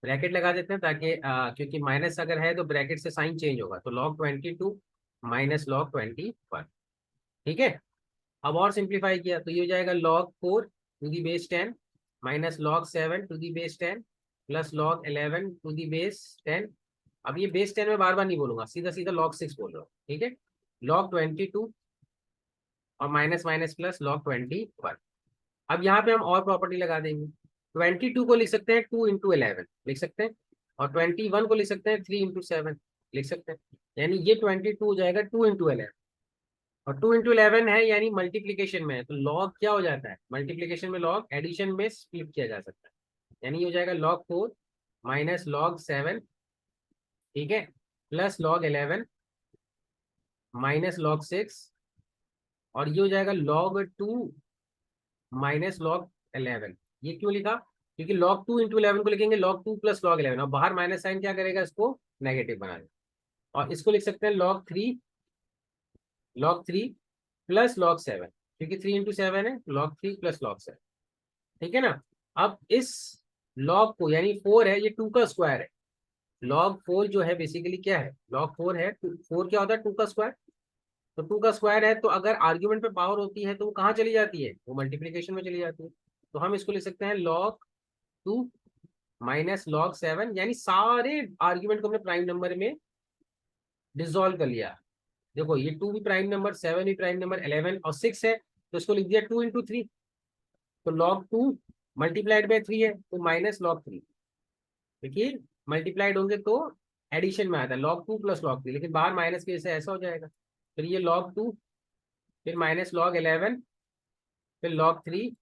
ब्रैकेट लगा देते हैं ताकि क्योंकि माइनस अगर है तो ब्रैकेट से साइन चेंज होगा, तो log 22 माइनस log 21। ठीक है। अब और सिंप्लीफाई किया तो ये हो जाएगा log 4 to the base 10 minus log 7 to the base 10 plus log 11 to the base 10। अब ये बेस 10 में बार बार नहीं बोलूंगा, सीधा सीधा log 6 बोल रहा हूँ। ठीक है, log 22 और माइनस माइनस प्लस log 21। अब यहाँ पे हम और प्रॉपर्टी लगा देंगे। 22 को लिख सकते हैं 2 × 11 लिख सकते हैं, और 21 को लिख सकते हैं 3 × 7 लिख सकते हैं। यानी ये 22 हो जाएगा 2 × 11, और 2 × 11 है यानी मल्टीप्लीकेशन में है, तो लॉग क्या हो जाता है? मल्टीप्लीकेशन में लॉग, एडिशन में स्प्लिट किया जा सकता है, यानी ये हो जाएगा log 4 माइनस log 7, ठीक है, प्लस log 11 माइनस log 6, और ये हो जाएगा log 2 माइनस log 11। ये क्यों लिखा? क्योंकि log 2 × 11 को लिखेंगे log 2 प्लस log 11, और बाहर माइनस साइन क्या करेगा? इसको नेगेटिव बना देगा। और इसको लिख सकते हैं log 3 प्लस log 7, क्योंकि 3 × 7 है, log 3 प्लस log 7। ठीक है ना। अब इस log को, यानी 4 है, ये 2 का स्क्वायर है। log 4 जो है बेसिकली क्या है? log 4 है, 4 क्या होता है? 2 का स्क्वायर। तो 2 का स्क्वायर है, तो अगर आर्ग्यूमेंट पे पावर होती है तो वो कहाँ चली जाती है? वो मल्टीप्लीकेशन में चली जाती है। तो हम इसको लिख सकते हैं log 2 माइनस log 7, यानी सारे आर्ग्यूमेंट को हमने प्राइम नंबर में डिसॉल्व कर लिया। देखो ये 2 भी प्राइम नंबर, 7 भी प्राइम नंबर, 11 और 6 है, तो इसको लिख दिया 2 × 3। तो log 2 मल्टीप्लाइड बाय 3 है तो माइनस log 3। देखिए मल्टीप्लाइड होंगे तो एडिशन में आता है log 2 प्लस log 3, लेकिन बाहर माइनस की वजह से ऐसा हो जाएगा। फिर ये log 2, फिर माइनस log 11, फिर log 3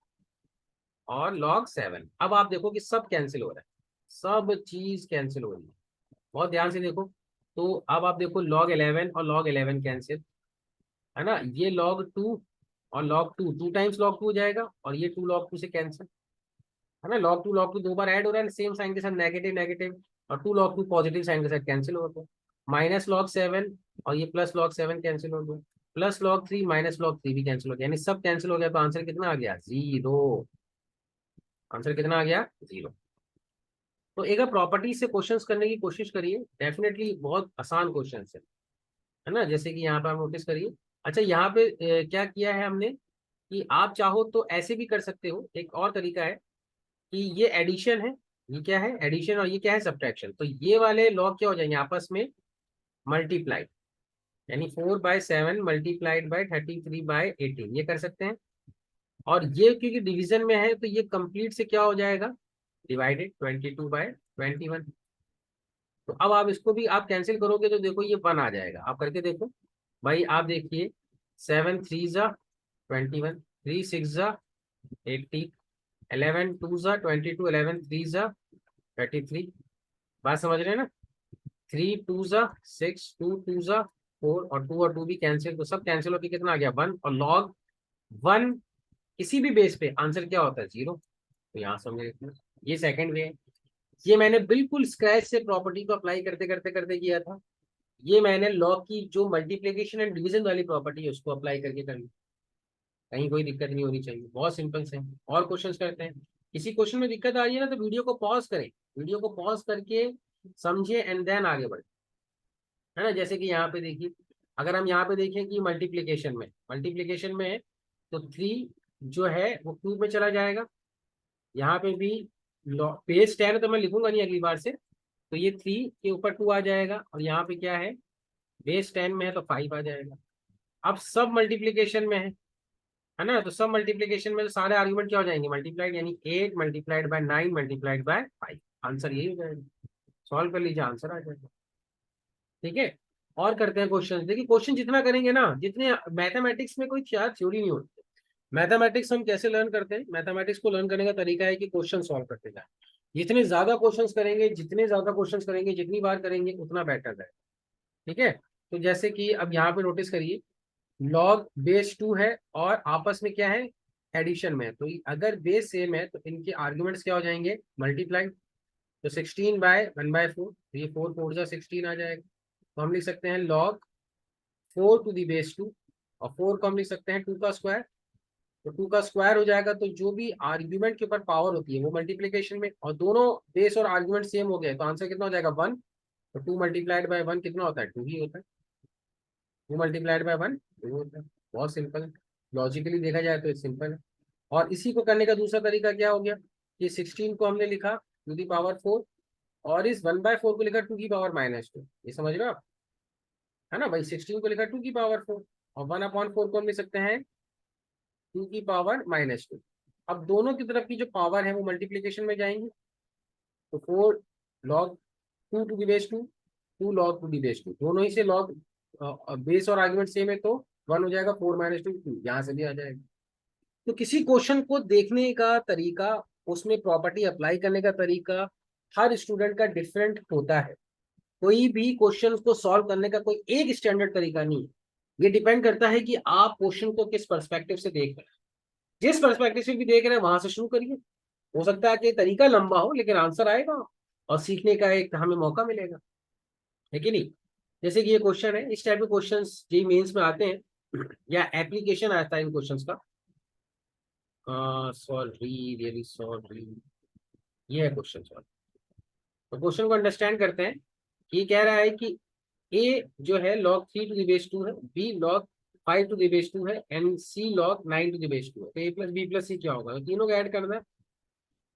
और log 7। अब आप देखो कि सब कैंसिल हो रहा है, सब चीज कैंसिल हो रही है, बहुत ध्यान से देखो। तो अब आप देखो log 11 और log 11 कैंसिल, है ना। ये log 2 और log 2, 2 टाइम्स log 2 हो जाएगा, और ये 2 log 2 से कैंसिल, है ना। log 2 दो बार ऐड हो रहा है सेम साइन के साथ, नेगेटिव नेगेटिव, और 2 log 2 पॉजिटिव साइन के साथ कैंसिल हो गया। माइनस log 7 और ये प्लस log 7 कैंसिल हो गया, प्लस log 3 माइनस log 3 भी कैंसिल हो गया, यानी सब कैंसिल हो गया। तो आंसर कितना आ गया? 0। आंसर कितना आ गया? 0। तो एक प्रॉपर्टी से क्वेश्चंस करने की कोशिश करिए, डेफिनेटली बहुत आसान क्वेश्चन है ना। जैसे कि यहाँ पे आप नोटिस करिए। अच्छा यहाँ पे क्या किया है हमने कि आप चाहो तो ऐसे भी कर सकते हो। एक और तरीका है कि ये एडिशन है, ये क्या है? एडिशन, और ये क्या है? सब्ट्रैक्शन। तो ये वाले लॉग क्या हो जाएंगे आपस में? मल्टीप्लाई, यानी 4/7 मल्टीप्लाइड बाय 33/18, ये कर सकते हैं। और ये क्योंकि डिवीजन में है तो ये कंप्लीट से क्या हो जाएगा? डिवाइडेड 22/21। तो अब आप इसको भी आप कैंसिल करोगे तो देखो ये 1 आ जाएगा। आप करके देखो भाई, आप देखिए 7 3 जा 21, 3 6 जा 80, 11 2 जा 22, 11 3 जा 33। बात समझ रहे हैं ना? 3 2 जा 6, 2 2 जा 4, और 2 भी कैंसिल, तो सब कैंसिल होकर कितना आ गया 1, और लॉग 1 किसी भी बेस पे आंसर क्या होता है 0। तो यहाँ समझ लेते हैं, ये सेकंड वे है। ये मैंने बिल्कुल स्क्रैच से प्रॉपर्टी को अप्लाई करते करते करते किया था। ये मैंने लॉग की जो मल्टीप्लिकेशन एंड डिवीजन वाली प्रॉपर्टी है उसको अप्लाई करके कर ली। कहीं कोई दिक्कत नहीं होनी चाहिए, बहुत सिंपल से। और क्वेश्चंस करते हैं। किसी क्वेश्चन में दिक्कत आ रही है ना, तो वीडियो को पॉज करें, वीडियो को पॉज करके समझे एंड देन आगे बढ़े, है ना? जैसे कि यहाँ पे देखिए, अगर हम यहाँ पे देखें कि मल्टीप्लिकेशन में है, तो 3 जो है वो क्यूब में चला जाएगा। यहाँ पे भी बेस 10 तो मैं लिखूंगा नहीं अगली बार से, तो ये 3 के ऊपर 2 आ जाएगा, और यहाँ पे क्या है, बेस 10 में है तो 5 आ जाएगा। अब सब मल्टीप्लिकेशन में है ना, तो सब मल्टीप्लिकेशन में तो सारे आर्ग्यूमेंट क्या हो जाएंगे मल्टीप्लाइड, यानी 8 multiplied by 9 multiplied by 5, answer यही हो जाएगा। सॉल्व कर लीजिए, आंसर आ जाएगा। ठीक है, और करते हैं क्वेश्चन। देखिए क्वेश्चन जितना करेंगे ना, जितने मैथमेटिक्स में कोई चार थ्योरी नहीं होती। मैथमेटिक्स हम कैसे लर्न करते हैं, मैथमेटिक्स को लर्न करने का तरीका है कि क्वेश्चन सॉल्व करते जाए। जितने ज्यादा क्वेश्चंस करेंगे, जितनी बार करेंगे उतना बेटर है। ठीक है, तो जैसे कि अब यहाँ पे नोटिस करिए, लॉग बेस 2 है और आपस में क्या है, एडिशन में है। तो अगर बेस सेम है तो इनके आर्ग्यूमेंट्स क्या हो जाएंगे, मल्टीप्लाई। तो 16/1/4, ये 4 4 जा 16 आ जाएगा। तो हम लिख सकते हैं लॉग 4 टू दी बेस 2, और 4 को हम लिख सकते हैं 2 का स्क्वायर। तो 2 का स्क्वायर हो जाएगा, तो जो भी आर्ग्यूमेंट के ऊपर पावर होती है वो मल्टीप्लीकेशन में, और दोनों बेस और आर्ग्यूमेंट सेम हो गए तो आंसर कितना हो जाएगा 1। तो 2 मल्टीप्लाइड बाय 1 कितना होता है, 2 ही होता है। 2 मल्टीप्लाइड बाय 1 2 होता है। बहुत सिंपल, लॉजिकली देखा जाए तो सिंपल है। और इसी को करने का दूसरा तरीका क्या हो गया, कि 16 को हमने लिखा टू दी पावर 4, और इस 1/4 को लिखा टू की पावर -2। ये समझ रहे हो आप, है ना भाई? 16 को लिखा टू की पावर 4, और 1/4 को हम लिख सकते हैं टू की पावर -2। अब दोनों की तरफ की जो पावर है वो मल्टीप्लीकेशन में जाएंगी। तो 4 log 2 to the base 2, 2 log to the base 2, दोनों ही से लॉग बेस और आर्ग्यूमेंट सेम है तो 1 हो जाएगा, 4 -2 2, यहाँ से भी आ जाएगा। तो किसी क्वेश्चन को देखने का तरीका, उसमें प्रॉपर्टी अप्लाई करने का तरीका हर स्टूडेंट का डिफरेंट होता है। कोई भी क्वेश्चन को सॉल्व करने का कोई एक स्टैंडर्ड तरीका नहीं है। ये डिपेंड करता है कि आप क्वेश्चन को किस पर्सपेक्टिव से देख रहे हैं। जिस पर्सपेक्टिव से भी देख रहे हैं वहां से शुरू करिए। हो सकता है कि तरीका लंबा हो लेकिन आंसर आएगा, और सीखने का एक हमें मौका मिलेगा, है कि नहीं? जैसे कि ये क्वेश्चन है, इस टाइप के क्वेश्चन जी मेंस में आते हैं, या एप्लीकेशन आता है इन क्वेश्चंस का। सॉरी, रियली सॉरी, ये है क्वेश्चन सॉल्व। तो क्वेश्चन को अंडरस्टैंड करते हैं। ये कह रहा है कि ए जो है log 3 टू द बेस 2 है, b log 5 to the base 2 है, and c log 9 to the base 2 है। तो a plus b plus c क्या होगा, तो तीनों को ऐड करना है।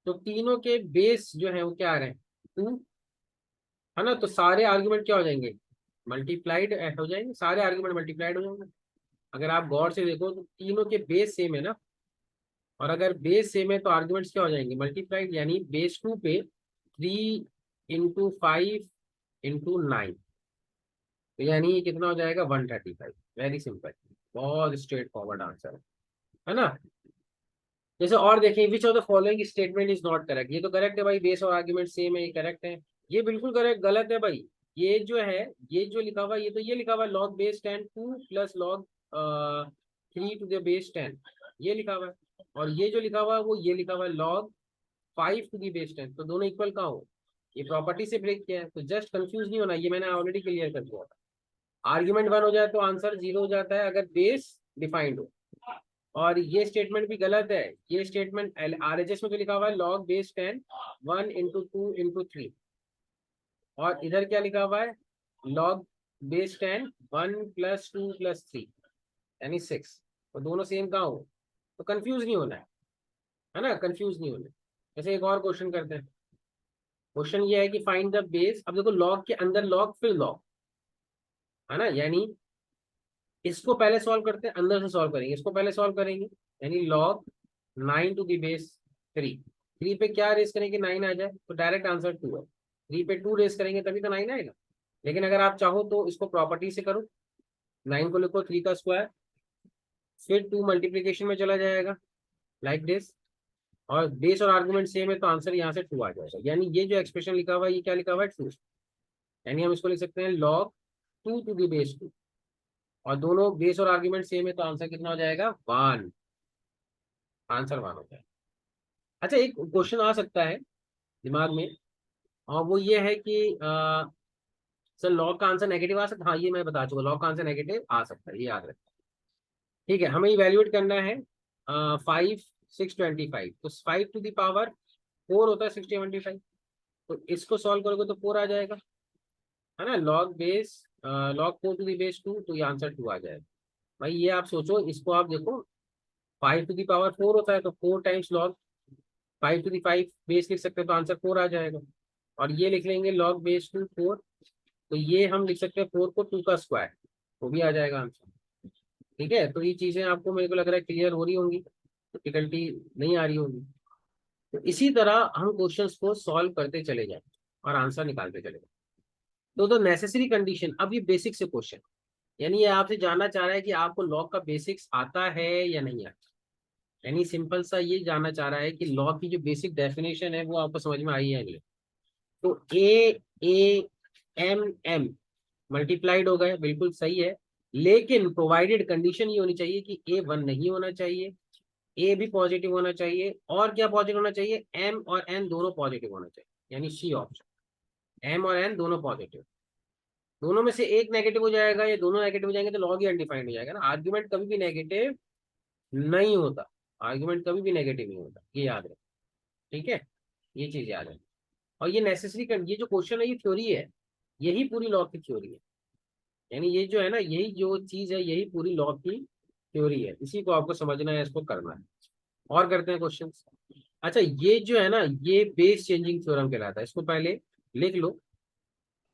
तो तीनों के बेस जो है वो क्या आ रहे हैं 2, है ना? तो सारे आर्ग्यूमेंट क्या हो जाएंगे, मल्टीप्लाइड हो जाएंगे, सारे आर्ग्यूमेंट मल्टीप्लाइड हो जाएंगे। अगर आप गौर से देखो तो तीनों के बेस सेम है ना, और अगर बेस सेम है तो आर्ग्यूमेंट्स क्या हो जाएंगे मल्टीप्लाइड, यानी बेस 2 पे 3 × 5 × 9, तो यानी ये कितना हो जाएगा 135। वेरी सिंपल, बहुत स्ट्रेट फॉरवर्ड आंसर है ना? जैसे और देखें, विच of the following statement is not correct. ये तो करेक्ट है भाई, बेस और आर्ग्यूमेंट सेम है, ये करेक्ट है। ये बिल्कुल करेक्ट, गलत है भाई। ये जो है, ये जो लिखा हुआ है, ये तो ये लिखा हुआ है log base 10 2 plus log 3 to the base 10, ये लिखा हुआ है। और ये जो लिखा हुआ है वो ये लिखा हुआ है log 5 टू द बेस 10, तो दोनों इक्वल कहाँ हो? ये प्रॉपर्टी से ब्रेक किया है, तो जस्ट कंफ्यूज नहीं होना, ये मैंने ऑलरेडी क्लियर कर दिया। आर्ग्यूमेंट 1 हो जाए तो आंसर 0 हो जाता है अगर बेस डिफाइंड हो। और ये स्टेटमेंट भी गलत है। ये स्टेटमेंट आरएचएस में जो लिखा हुआ है log बेस 10 1 × 2 × 3, और इधर क्या लिखा हुआ है log बेस 10 1 + 2 + 3 यानी 6, तो दोनों सेम कहाँ हो? तो कंफ्यूज नहीं होना है ना, कंफ्यूज नहीं होना है। जैसे एक और क्वेश्चन करते हैं। क्वेश्चन ये है कि फाइंड द बेस। अब देखो log के अंदर log फिर log, है ना, यानी इसको पहले सॉल्व करते हैं, अंदर से सॉल्व करेंगे, इसको पहले सॉल्व करेंगे, यानी log 9 टू द बेस 3। 3 पे क्या रेस करेंगे 9 आ जाए, तो डायरेक्ट आंसर 2 है। 3 पे 2 रेस करेंगे तभी तो 9 आएगा। लेकिन अगर आप चाहो तो इसको प्रॉपर्टी से करो, 9 को लिखो 3 का स्क्वायर, फिर 2 मल्टीप्लीकेशन में चला जाएगा लाइक दिस, और बेस और आर्गुमेंट सेम है तो आंसर यहाँ से 2 आ जाएगा। यानी ये जो एक्सप्रेशन लिखा हुआ है ये क्या लिखा हुआ है, 2। यानी हम इसको लिख सकते हैं log 2 टू द बेस 2, और दोनों बेस और आर्गुमेंट सेम है तो आंसर कितना हो जाएगा, 1। आंसर 1 हो जाएगा। अच्छा, एक क्वेश्चन आ सकता है दिमाग में, और वो ये है कि सर लॉग का आंसर नेगेटिव आ सकता है। हाँ, ये मैं बता चुका, लॉग का आंसर नेगेटिव आ सकता है, ये याद रखें। ठीक है, हमें इवेल्युएट करना है 5 6 25, तो 5 टू द पावर 4 होता है 625, तो इसको सॉल्व करोगे तो 4 आ जाएगा, है ना। log 4 टू द बेस 2, तो ये आंसर 2 आ जाएगा। भाई ये आप सोचो, इसको आप देखो, 5 टू द पावर 4 होता है तो 4 times log 5 to the 5 base लिख सकते हैं तो आंसर 4 आ जाएगा। और ये लिख लेंगे log बेस 2 4, तो ये हम लिख सकते हैं 4 को 2 का स्क्वायर, वो भी आ जाएगा आंसर। ठीक है, तो ये चीजें आपको मेरे को लग रहा है क्लियर हो रही होंगी, डिफिकल्टी नहीं आ रही होगी। तो इसी तरह हम क्वेश्चंस को सॉल्व करते चले जाएं और आंसर निकालते चले जाएं। तो नेसेसरी कंडीशन, अब ये बेसिक से क्वेश्चन, यानी ये आपसे जानना चाह रहा है कि आपको लॉग का बेसिक्स आता है या नहीं आता। यानी सिंपल सा ये जानना चाह रहा है कि लॉग की जो बेसिक डेफिनेशन है वो आपको समझ में आई है या नहीं। तो ए मल्टीप्लाइड हो गए, बिल्कुल सही है, लेकिन प्रोवाइडेड कंडीशन ये होनी चाहिए कि ए 1 नहीं होना चाहिए, ए भी पॉजिटिव होना चाहिए, और क्या पॉजिटिव होना चाहिए, एम और एन दोनों पॉजिटिव होना चाहिए। यानी सी ऑप्शन, एम और एन दोनों पॉजिटिव। दोनों में से एक नेगेटिव हो जाएगा या दोनों नेगेटिव हो जाएंगे तो लॉग ही अनडिफाइंड हो जाएगा ना। आर्ग्यूमेंट कभी भी नेगेटिव नहीं होता, आर्ग्यूमेंट कभी भी नेगेटिव नहीं होता, ये याद रखें। ठीक है, ये चीज याद है। और ये नेसेसरी, ये जो क्वेश्चन है ये थ्योरी है, यही पूरी लॉ की थ्योरी है। यानी ये जो है ना, यही जो चीज है यही पूरी लॉ की थ्योरी है, इसी को आपको समझना है, इसको करना है। और करते हैं क्वेश्चन। अच्छा, ये जो है ना, ये बेस चेंजिंग थ्योरम कहलाता है, इसको पहले लिख लो।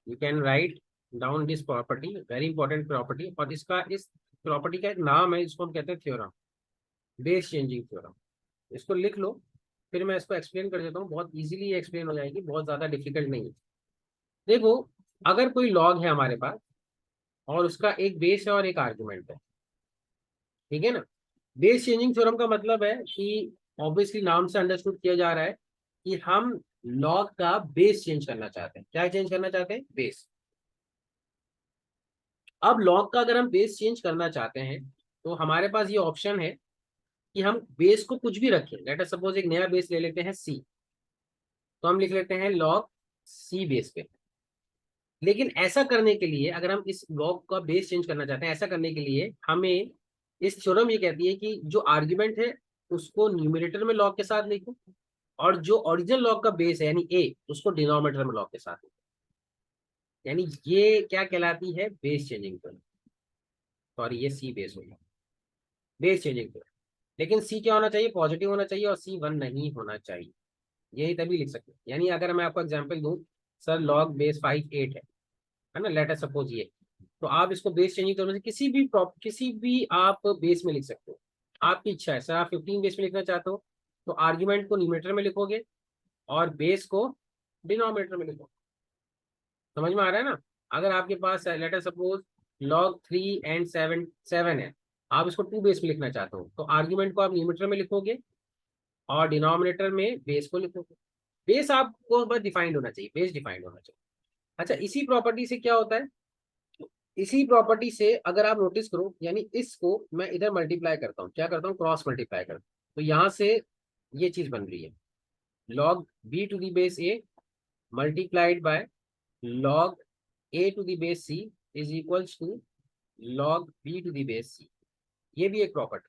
You can write down this property, very important property, और इसका, इस प्रॉपर्टी का एक नाम है, इसको हम कहते हैं थ्योरम, बेस चेंजिंग थ्योरम। इसको लिख लो, फिर मैं इसको एक्सप्लेन कर देता हूँ, बहुत इजीली एक्सप्लेन हो जाएगी, बहुत ज्यादा डिफिकल्ट नहीं है। देखो, अगर कोई लॉग है हमारे पास और उसका एक बेस है और एक आर्गुमेंट है, ठीक है ना। बेस चेंजिंग थ्योरम का मतलब है कि ऑब्वियसली नाम से अंडरस्टूड किया जा रहा है कि हम लॉग का बेस चेंज करना चाहते हैं। क्या चेंज करना चाहते हैं, बेस। अब लॉग का अगर हम बेस चेंज करना चाहते हैं तो हमारे पास ये ऑप्शन है कि हम बेस को कुछ भी रखें। लेट अस सपोज एक नया बेस ले लेते हैं सी, तो हम लिख लेते हैं लॉग सी बेस पे। लेकिन ऐसा करने के लिए, अगर हम इस लॉग का बेस चेंज करना चाहते हैं, ऐसा करने के लिए हमें, इस थ्योरम ये कहती है कि जो आर्ग्यूमेंट है उसको न्यूमरेटर में लॉग के साथ लिखो, और जो ओरिजिनल लॉग का बेस है यानी ए, उसको डिनोमिनेटर में लॉग के साथ लिखो। यानी ये क्या कहलाती है, बेस चेंजिंग थ्योरम। सॉरी, ये सी बेस होगा, बेस चेंजिंग थ्योरम। लेकिन सी क्या होना चाहिए, पॉजिटिव होना चाहिए, और सी 1 नहीं होना चाहिए, यही तभी लिख सकते हैं। यानी अगर मैं आपको एग्जांपल दूं, सर लॉग बेस 5 8 है ना, लेट अस सपोज ये, तो आप इसको बेस चेंजिंग करने से किसी भी आप बेस में लिख सकते हो, आपकी इच्छा है। सर आप 15 बेस में लिखना चाहते हो तो आर्ग्यूमेंट को न्यूमरेटर में लिखोगे और बेस को डिनोमिनेटर में लिखोगे। समझ में आ रहा है ना। अगर आपके पास let us suppose log 3 and 7 7 है, आप इसको 2 बेस में लिखना चाहते हो तो आर्ग्यूमेंट को आप न्यूमरेटर में लिखोगे और डिनोमिनेटर में बेस को लिखोगे। बेस आपको बस डिफाइंड होना चाहिए, बेस डिफाइंड होना चाहिए। अच्छा, इसी प्रॉपर्टी से क्या होता है, इसी प्रॉपर्टी से अगर आप नोटिस करो, यानी इसको मैं इधर मल्टीप्लाई करता हूँ, क्या करता हूँ, क्रॉस मल्टीप्लाई करता हूँ, तो यहाँ से ये चीज बन रही है, log b to the base a multiplied by log a to the base c is equals to log b to the base c। ये भी एक प्रॉपर्टी।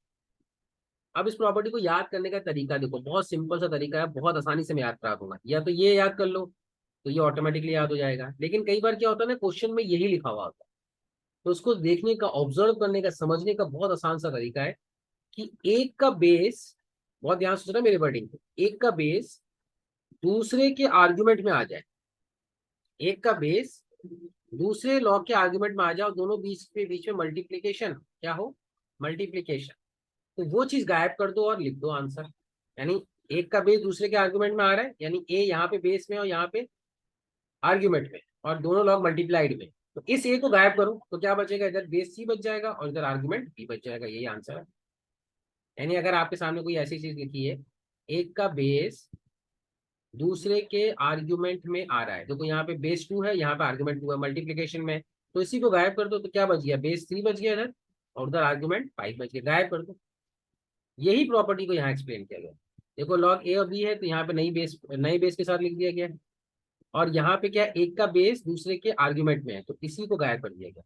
अब इस प्रॉपर्टी को याद करने का तरीका देखो, बहुत सिंपल सा तरीका है, बहुत आसानी से मैं याद करा दूंगा। या तो ये याद कर लो तो ये ऑटोमेटिकली याद हो जाएगा, लेकिन कई बार क्या होता है ना, क्वेश्चन में यही लिखा हुआ होता है, तो उसको देखने का, ऑब्जर्व करने का, समझने का बहुत आसान सा तरीका है कि एक का बेस, बहुत ध्यान से सुनना मेरे वर्डिंग को, एक का बेस दूसरे के आर्गुमेंट में आ जाए, एक का बेस दूसरे लॉग के आर्गुमेंट में आ जाए और दोनों बीच में मल्टीप्लीकेशन क्या हो, मल्टीप्लीकेशन, तो वो चीज गायब कर दो और लिख दो आंसर। यानी एक का बेस दूसरे के आर्गुमेंट में आ रहा है, यानी ए यहाँ पे बेस में और यहाँ पे आर्ग्यूमेंट में, और दोनों लॉग मल्टीप्लाइड में, तो इस ए को गायब करो तो क्या बचेगा, इधर बेस सी बच जाएगा और इधर आर्ग्यूमेंट बी बच जाएगा, यही आंसर है। यानी अगर आपके सामने कोई ऐसी चीज लिखी है, एक का बेस दूसरे के आर्ग्यूमेंट में आ रहा है, देखो यहाँ पे बेस 2 है, यहाँ पे आर्ग्यूमेंट 2 है, मल्टीप्लीकेशन में, तो इसी को गायब कर दो तो क्या बच गया, बेस 3 बच गया इधर, और उधर आर्ग्यूमेंट 5 बच गया, गायब कर दो। यही प्रॉपर्टी को यहाँ एक्सप्लेन किया गया। देखो लॉग ए और बी है तो यहाँ पे नई बेस के साथ लिख दिया गया है, और यहाँ पे क्या है, एक का बेस दूसरे के आर्ग्यूमेंट में है तो इसी को गायब कर दिया गया।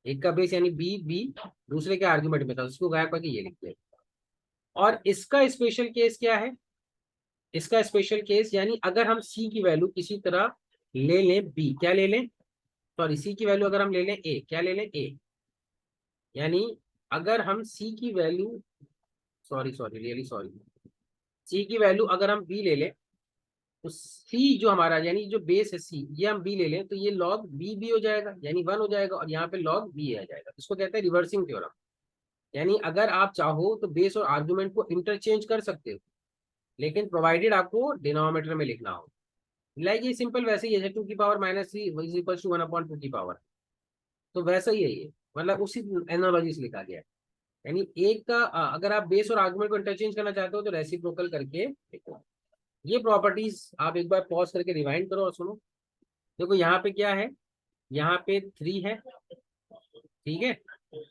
एक का बेस यानी बी बी दूसरे के आर्ग्यूमेंट में था, उसको गायब करके ये लिख दिया। और इसका स्पेशल केस क्या है, इसका स्पेशल केस यानी अगर हम सी की वैल्यू किसी तरह ले लें बी, क्या ले लें, सॉरी सी की वैल्यू अगर हम ले लें ए, क्या ले लें ए, यानी अगर हम सी की value, sorry sorry really sorry, C की वैल्यू अगर हम बी ले लें तो सी जो हमारा यानी जो बेस है सी, ये हम बी ले लें तो ये लॉग बी बी हो जाएगा यानी 1 हो जाएगा, और यहाँ पे लॉग बी आ जाएगा। इसको कहते हैं रिवर्सिंग थ्योरम। यानी अगर आप चाहो तो बेस और आर्गुमेंट को इंटरचेंज कर सकते हो, लेकिन प्रोवाइडेड आपको डिनोमिनेटर में लिखना हो। लाइक ये सिंपल वैसे ही है, 2 की पावर -3 इज इक्वल टू 1/2 की पावर, तो वैसा ही है ये, मतलब उसी एनालॉजी से लिखा गया है। यानी एक का अगर आप बेस और आर्गुमेंट को इंटरचेंज करना चाहते हो तो रेसिप्रोकल करके देखो। ये प्रॉपर्टीज आप एक बार पॉज करके रिवाइंड करो और सुनो। देखो यहाँ पे क्या है, यहाँ पे 3 है, ठीक है,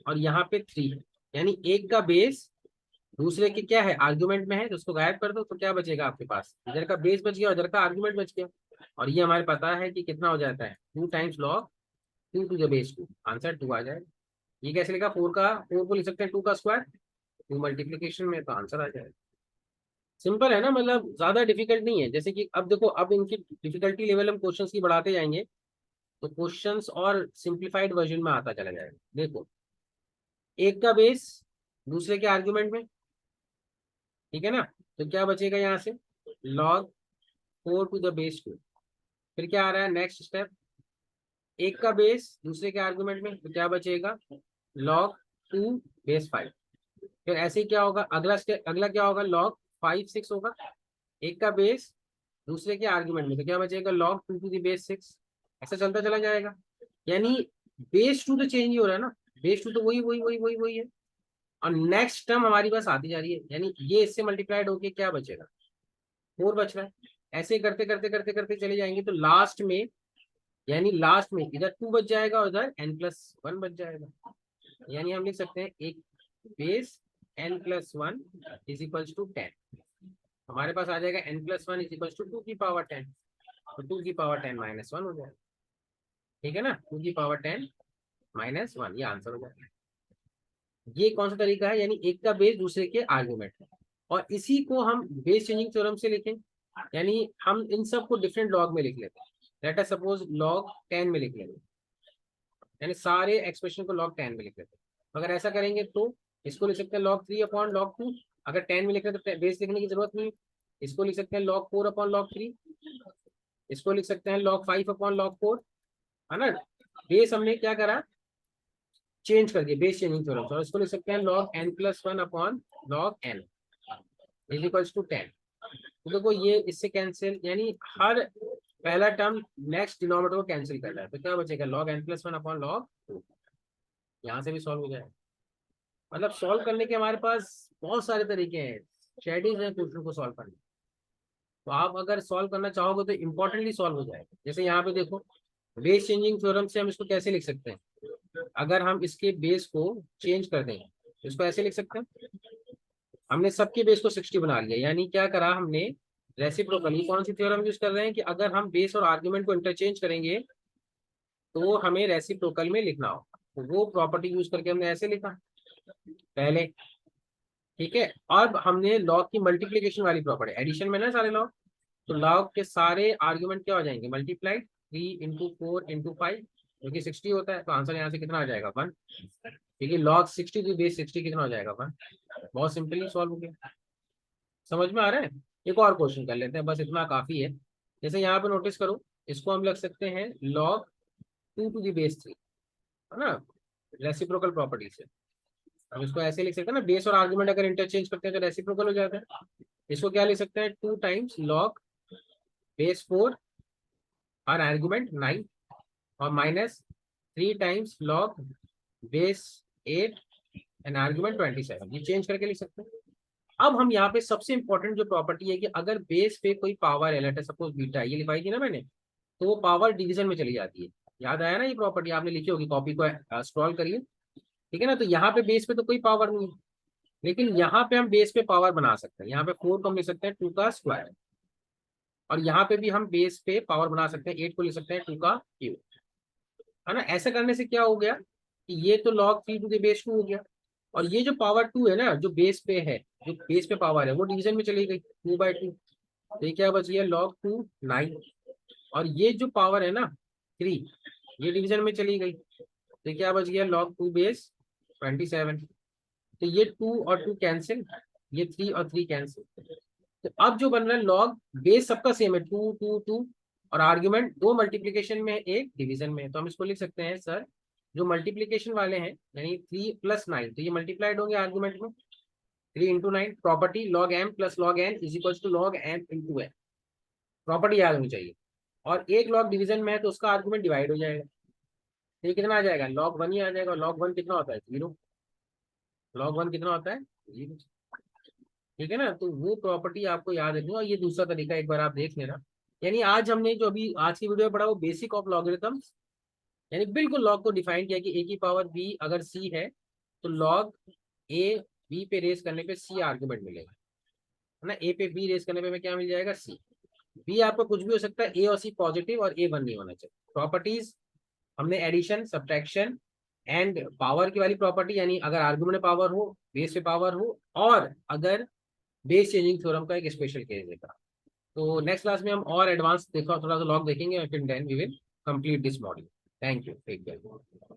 और यहाँ पे 3 है, यानी एक का बेस दूसरे के क्या है आर्गुमेंट में है तो उसको गायब कर दो तो क्या बचेगा आपके पास, इधर का बेस बच गया और इधर का आर्गुमेंट बच गया। और ये हमारे पता है कि कितना हो जाता है, 2 times log 2 to the base 2, answer 2 आ जाएगा। ये कैसे लिखा, 4 को लिख सकते हैं 2 का स्क्वायर, 2 मल्टीप्लीकेशन में तो आंसर आ जाएगा। सिंपल है ना, मतलब ज्यादा डिफिकल्ट नहीं है। जैसे कि अब देखो, अब इनकी डिफिकल्टी लेवल हम क्वेश्चंस की बढ़ाते जाएंगे तो क्वेश्चंस और सिंप्लीफाइड वर्जन में आता चला जाएगा। देखो एक का बेस दूसरे के आर्गुमेंट में, ठीक है ना, तो क्या बचेगा यहाँ से, लॉग 4 टू द बेस 2। फिर क्या आ रहा है नेक्स्ट स्टेप, एक का बेस दूसरे के आर्गुमेंट में तो क्या बचेगा, लॉग 2 बेस 5। फिर ऐसे ही क्या होगा, अगला स्टेप, अगला क्या होगा, लॉग 5 6 होगा, एक का बेस दूसरे के आर्गुमेंट में तो क्या बचेगा, लॉग 2 टू द बेस 6। ऐसा चलता चला जाएगा। यानी बेस 2 तो चेंज ही हो रहा है ना, बेस 2 तो वही वही वही वही वही है, और नेक्स्ट टर्म हमारी पास आती जा रही है, यानी ये इससे मल्टीप्लाइड होके क्या बचेगा, 4 बच रहा है। ऐसे करते करते करते करते चले जाएंगे तो लास्ट में, यानी लास्ट में इधर 2 बच जाएगा और इधर n+1 बच जाएगा। यानी हम लिख सकते हैं एक base n+1 is equals to 10, हमारे पास आ जाएगा n+1 इज इक्वल्स टू 2 की पावर 10, तो 2 की पावर 10 -1 हो जाएगा, ठीक है ना, 2 की पावर 10 -1 ये आंसर हो जाएगा। ये कौन सा तरीका है, यानी एक का बेस दूसरे के आर्गुमेंट है, और इसी को हम बेस चेंजिंग थ्योरम से लिखें, यानी हम इन सब को डिफरेंट लॉग में लिख लेते हैं। लेट अस सपोज लॉग 10 में लिख लेंगे, यानी सारे एक्सप्रेशन को लॉग 10 में लिख लेते हैं। अगर ऐसा करेंगे तो इसको लिख सकते हैं log 3/log 2, अगर 10 में लिख रहे तो बेस लिखने की जरूरत नहीं। इसको लिख सकते हैं log 4/log 3, इसको लिख सकते हैं log 5/log 4, है ना। बेस हमने क्या करा, चेंज कर दिया, बेस चेंजिंग थ्योरम, और इसको लिख सकते हैं log n+1/log n is equals to 10। तो देखो ये इससे कैंसिल, यानी हर पहला टर्म नेक्स्ट डिनोमिनेटर को कैंसिल कर रहा है तो क्या बचेगा, log n+1/log 2, यहाँ से भी सॉल्व हो जाएगा। मतलब सॉल्व करने के हमारे पास बहुत सारे तरीके हैं, स्ट्रेटजीज हैं क्वेश्चन को सॉल्व करने। तो आप अगर सॉल्व करना चाहोगे तो इंपॉर्टेंटली सॉल्व हो जाएगा। जैसे यहाँ पे देखो, बेस चेंजिंग थ्योरम से हम इसको कैसे लिख सकते हैं, अगर हम इसके बेस को चेंज कर दें तो इसको ऐसे लिख सकते हैं, हमने सबके बेस को 60 बना लिया, यानी क्या करा हमने, रेसिप्रोकली कौन सी थ्योरम यूज कर रहे हैं कि अगर हम बेस और आर्गुमेंट को इंटरचेंज करेंगे तो हमें रेसिप्रोकल में लिखना हो, तो वो प्रॉपर्टी यूज करके हमने ऐसे लिखा पहले, ठीक है। अब हमने लॉग की मल्टीप्लीकेशन वाली प्रॉपर्टी, एडिशन में ना सारे लॉग, तो लॉग के सारे आर्ग्यूमेंट क्या हो जाएंगे, मल्टीप्लाइड 3 × 4 × 5 जो कि 60 होता है, तो आंसर यहाँ से कितना आ जाएगा 1, क्योंकि log 60 टू बेस 60 कितना हो जाएगा 1। बहुत सिंपली सॉल्व हो गया, समझ में आ रहा है। एक और क्वेश्चन कर लेते हैं, बस इतना काफी है। जैसे यहाँ पे नोटिस करो, इसको हम लग सकते हैं log 2 टू द बेस 3, है ना, रेसिप्रोकल प्रॉपर्टी से। हम इसको ऐसे लिख सकते हैं ना, बेस और आर्गुमेंट अगर इंटरचेंज करते हैं तो रेसिप्रोकल हो जाता है। इसको क्या लिख सकते हैं, 2 टाइम्स log बेस 4 और आर्गुमेंट 9, और -3 times log base 8 and argument 27, ये चेंज करके लिख सकते हैं। अब हम यहाँ पे सबसे इंपॉर्टेंट जो प्रॉपर्टी है कि अगर बेस पे कोई पावर है, लेट अस सपोज बीटा, ये लिखाई थी ना मैंने, तो वो पावर डिवीजन में चली जाती है। याद आया ना, ये प्रॉपर्टी आपने लिखी होगी, कॉपी को स्क्रॉल करिए। ठीक है ना, तो यहाँ पे बेस पे तो कोई पावर नहीं है, लेकिन यहाँ पे हम बेस पे पावर बना सकते हैं। यहाँ पे 4 को हम लिख सकते हैं 2 का स्क्वायर, और यहाँ पे भी हम बेस पे पावर बना सकते हैं, 8 को लिख सकते हैं 2 का क्यूब, है ना। ऐसा करने से क्या हो गया कि ये तो log 3 टू द बेस 2 हो गया, और ये जो पावर 2 है ना, जो बेस पे है, जो बेस पे पावर है, वो डिवीजन में चली गई 2/2। तो ये क्या बच गया, log 2 9। और ये जो पावर है ना 3, ये डिवीजन में चली गई, तो क्या बच गया, log 2 बेस 27। तो ये 2 और 2 कैंसिल, ये 3 और 3 कैंसिल। तो अब जो बन रहा है लॉग, बेस सबका सेम है 2 2 2, और आर्ग्यूमेंट दो मल्टीप्लीकेशन में है, एक डिवीजन में है। तो हम इसको लिख सकते हैं सर, जो मल्टीप्लीकेशन वाले हैं यानी 3 + 9, तो ये मल्टीप्लाइड होंगे आर्ग्यूमेंट में, 3 × 9। Property log M plus log N is equal to log M into N, property याद होनी चाहिए। और एक लॉग डिवीजन में है तो उसका आर्ग्यूमेंट डिवाइड हो जाएगा, तो ये कितना आ जाएगा, log 1 ही आ जाएगा। log 1 कितना होता है, 0। log 1 कितना होता है, 0। ठीक है ना, तो वो प्रॉपर्टी आपको याद रखनी है। और ये दूसरा तरीका एक बार आप देख लेना। यानी आज हमने जो अभी आज की वीडियो में पढ़ा वो बेसिक ऑफ लॉगरिथम्स, यानी बिल्कुल लॉग को डिफाइन किया कि ए की पावर बी अगर सी है तो लॉग ए बी पे रेस करने पे सी आर्गुमेंट मिलेगा, है ना। ए पे बी रेस करने पे हमें क्या मिल जाएगा, सी। बी आपका कुछ भी हो सकता है, ए और सी पॉजिटिव और ए 1 नहीं होना चाहिए। प्रॉपर्टीज हमने एडिशन, सब्ट्रैक्शन एंड पावर की वाली प्रॉपर्टी, यानी अगर आर्गुमेंट में पावर हो, बेस पे पावर हो, और अगर बेस चेंजिंग थ्योरम का एक स्पेशल केस देखा। तो नेक्स्ट क्लास में हम और एडवांस देखा, थोड़ा सा लॉग देखेंगे, फिर then we will complete this module. Thank you, take care.